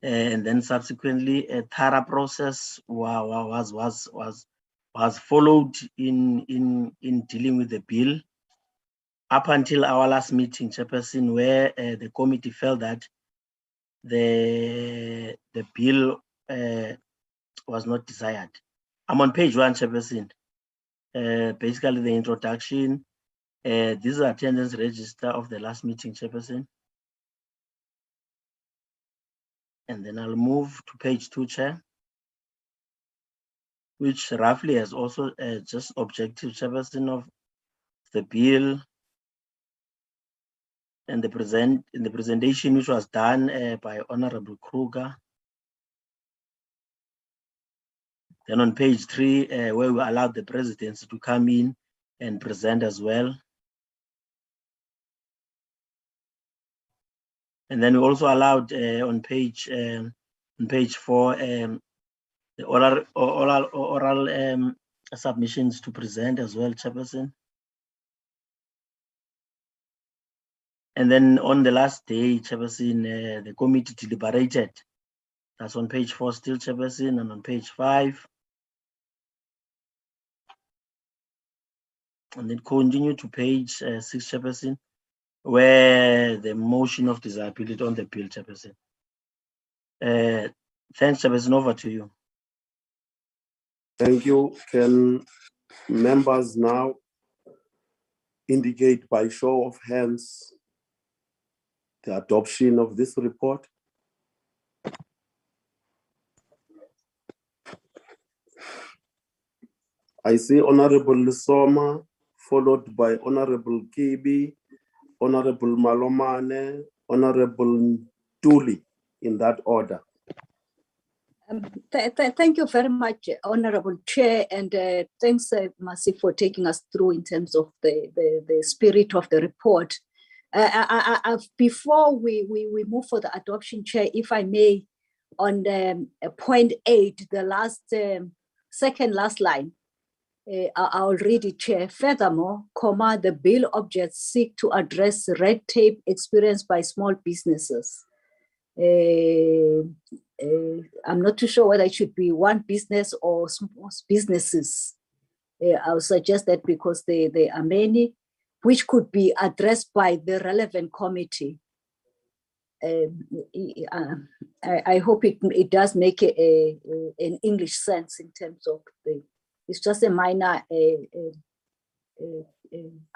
Speaker 11: and then subsequently a thorough process was followed in dealing with the bill up until our last meeting, Chairperson, where the committee felt that the bill was not desired. I'm on page 1, Chairperson. Basically the introduction. This is the attendance register of the last meeting, Chairperson. And then I'll move to page 2, Chair, which roughly has also just objective, Chairperson, of the bill and the presentation which was done by Honorable Kruger. Then on page 3, where we allowed the presidency to come in and present as well. And then we also allowed on page 4 the oral submissions to present as well, Chairperson. And then on the last day, Chairperson, the committee deliberated. That's on page 4 still, Chairperson, and on page 5. And then continue to page 6, Chairperson, where the motion of desirability on the bill, Chairperson. Thanks, Chairperson, over to you.
Speaker 1: Thank you. Can members now indicate by show of hands the adoption of this report? I see Honorable Lisoma, followed by Honorable Kibi, Honorable Malomane, Honorable Tuli, in that order.
Speaker 4: Thank you very much, Honorable Chair, and thanks, Mercy, for taking us through in terms of the spirit of the report. Before we move for the adoption, Chair, if I may, on point 8, the last second last line, I'll read it, Chair. Furthermore, the bill objects seek to address red tape experienced by small businesses. I'm not too sure whether it should be one business or small businesses. I would suggest that because there are many which could be addressed by the relevant committee. I hope it does make an English sense in terms of it's just a minor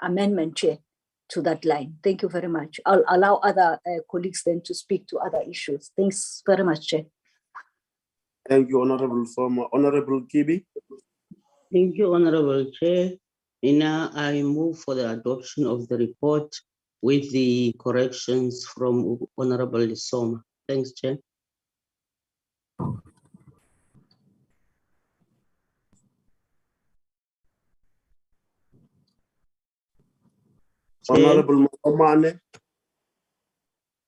Speaker 4: amendment, Chair, to that line. Thank you very much. I'll allow other colleagues then to speak to other issues. Thanks very much, Chair.
Speaker 1: Thank you, Honorable Soma. Honorable Kibi.
Speaker 2: Thank you, Honorable Chair. And now I move for the adoption of the report with the corrections from Honorable Soma. Thanks, Chair.
Speaker 1: Honorable Malomane.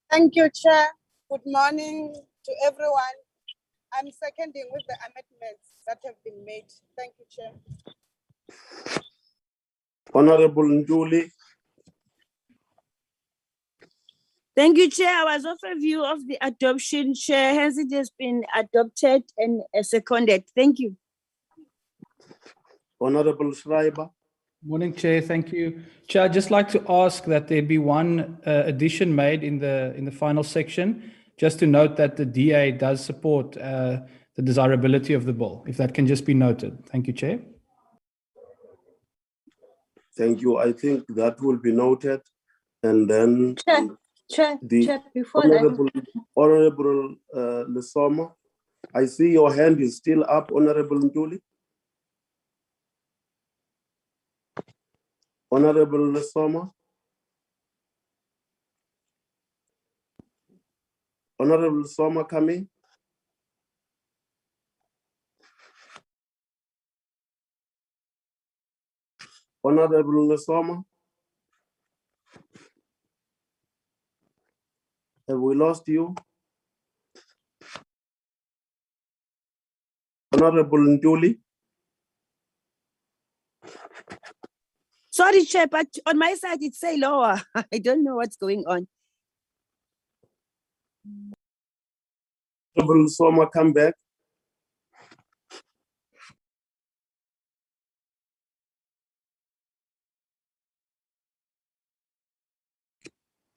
Speaker 8: Thank you, Chair. Good morning to everyone. I'm seconding with the amendments that have been made. Thank you, Chair.
Speaker 1: Honorable Nduli.
Speaker 8: Thank you, Chair. I was of a view of the adoption, Chair. Hence, it has been adopted and seconded. Thank you.
Speaker 1: Honorable Schreiber.
Speaker 12: Morning, Chair. Thank you. Chair, I'd just like to ask that there be one addition made in the final section, just to note that the DA does support the desirability of the bill, if that can just be noted. Thank you, Chair.
Speaker 1: Thank you. I think that will be noted. And then
Speaker 4: Chair, before
Speaker 1: Honorable Lesoma, I see your hand is still up, Honorable Nduli. Honorable Lesoma. Honorable Lesoma coming. Honorable Lesoma. Have we lost you? Honorable Nduli.
Speaker 8: Sorry, Chair, but on my side, it's say lower. I don't know what's going on.
Speaker 1: Honorable Lesoma, come back.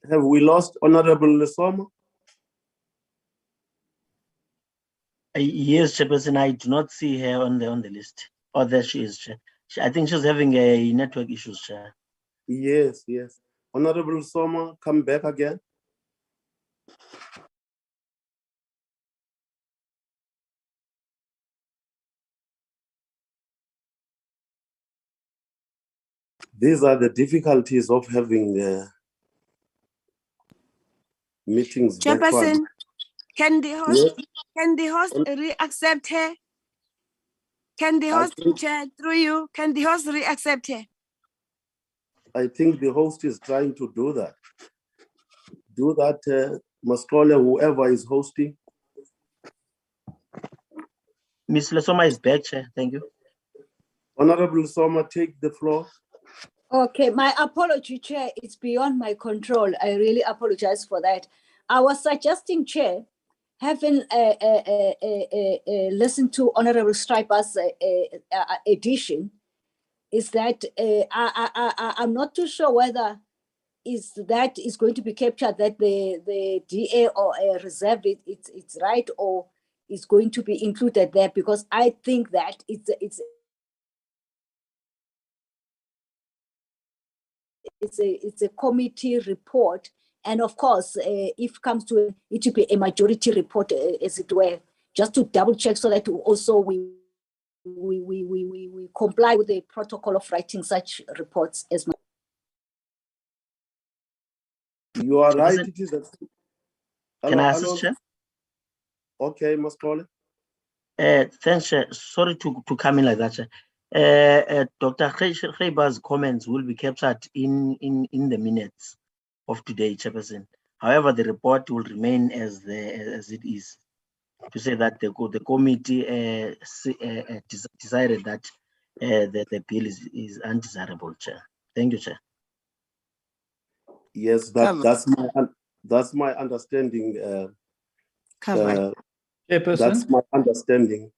Speaker 1: Have we lost Honorable Lesoma?
Speaker 11: Yes, Chairperson, I do not see her on the list. Oh, there she is, Chair. I think she's having a network issues, Chair.
Speaker 1: Yes, yes. Honorable Lesoma, come back again. These are the difficulties of having meetings.
Speaker 8: Chairperson, can the host,
Speaker 1: Yes.
Speaker 8: can the host re-accept her? Can the host, Chair, through you, can the host re-accept her?
Speaker 1: I think the host is trying to do that. Do that, Mascole, whoever is hosting.
Speaker 11: Ms. Lesoma is back, Chair. Thank you.
Speaker 1: Honorable Soma, take the floor.
Speaker 4: Okay, my apology, Chair. It's beyond my control. I really apologize for that. I was suggesting, Chair, having listened to Honorable Striper's edition, is that I'm not too sure whether that is going to be captured, that the DA or reserve it's right, or is going to be included there, because I think that it's a committee report, and of course, if it comes to it to be a majority report, as it were, just to double check so that also we comply with the protocol of writing such reports as well.
Speaker 1: You are right. It is a...
Speaker 11: Can I assist, Chair?
Speaker 1: Okay, Mascole.
Speaker 11: Thanks, Chair. Sorry to come in like that, Chair. Dr. Khreiba's comments will be captured in the minutes of today, Chairperson. However, the report will remain as it is. To say that the committee decided that the bill is undesirable, Chair. Thank you, Chair.
Speaker 1: Yes, that's my understanding. That's my understanding.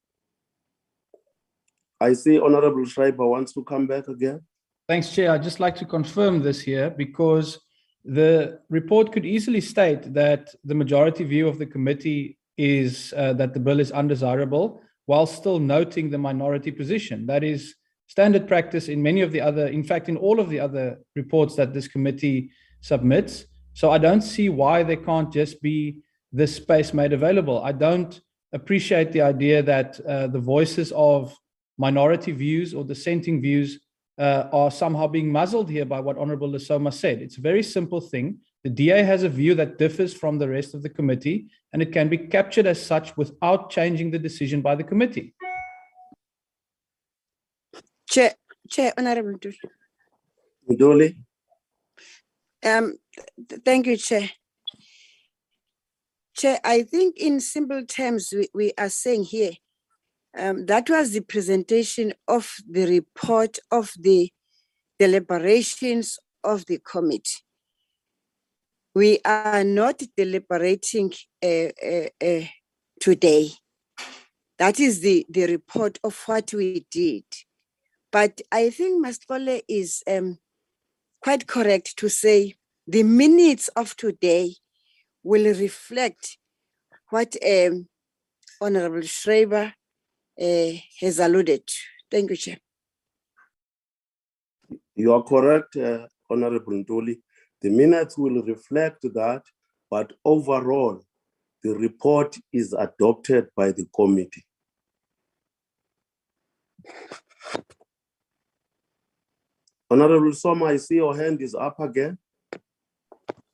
Speaker 1: I see Honorable Schreiber wants to come back again.
Speaker 12: Thanks, Chair. I'd just like to confirm this here, because the report could easily state that the majority view of the committee is that the bill is undesirable, while still noting the minority position. That is standard practice in many of the other, in fact, in all of the other reports that this committee submits. So I don't see why there can't just be this space made available. I don't appreciate the idea that the voices of minority views or dissenting views are somehow being muzzled here by what Honorable Lesoma said. It's a very simple thing. The DA has a view that differs from the rest of the committee, and it can be captured as such without changing the decision by the committee.
Speaker 8: Chair, Honorable
Speaker 1: Nduli.
Speaker 8: Thank you, Chair. Chair, I think in simple terms, we are saying here, that was the presentation of the report of the deliberations of the committee. we are not deliberating today. That is the report of what we did. But I think Mascole is quite correct to say the minutes of today will reflect what Honorable Schreiber has alluded to. Thank you, Chair.
Speaker 1: You are correct, Honorable Ntuli. The minutes will reflect that, but overall, the report is adopted by the committee. Honorable Soma, I see your hand is up again.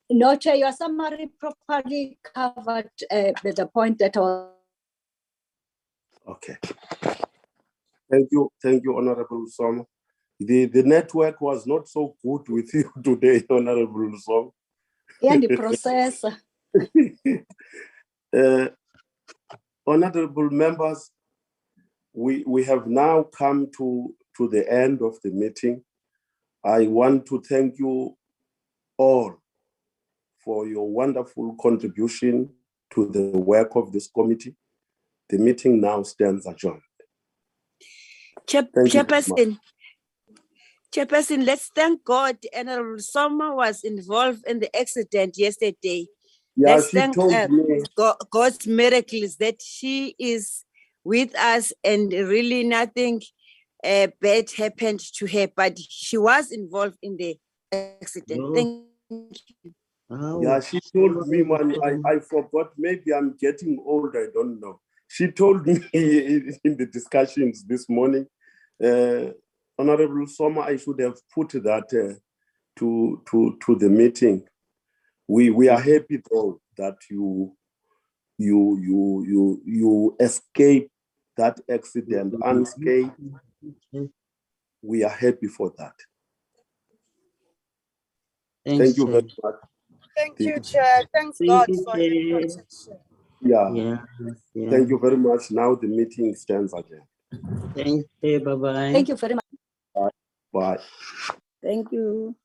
Speaker 4: No, Chair, your summary properly covered the point that was.
Speaker 1: Okay. Thank you, Honorable Soma. The network was not so good with you today, Honorable Soma.
Speaker 4: And the process.
Speaker 1: Honorable members, we have now come to the end of the meeting. I want to thank you all for your wonderful contribution to the work of this committee. The meeting now stands adjourned.
Speaker 8: Chairperson, let's thank God Honorable Soma was involved in the accident yesterday.
Speaker 1: Yeah,
Speaker 8: let's
Speaker 1: she
Speaker 8: thank
Speaker 1: told me.
Speaker 8: God's miracles that she is with us and really nothing bad happened to her, but she was involved in the accident.
Speaker 2: No.
Speaker 8: Thank you.
Speaker 1: Yeah, she told me, man, I forgot, maybe I'm getting old, I don't know. She told me in the discussions this morning, Honorable Soma, I should have put that to the meeting. We are happy though that you escaped that accident unscathed. We are happy for that. Thank you very much.
Speaker 8: Thank you, Chair. Thanks God for your protection.
Speaker 1: Yeah. Thank you very much. Now the meeting stands again.
Speaker 2: Thank you. Bye-bye.
Speaker 4: Thank you very much.
Speaker 1: Bye.
Speaker 8: Thank you.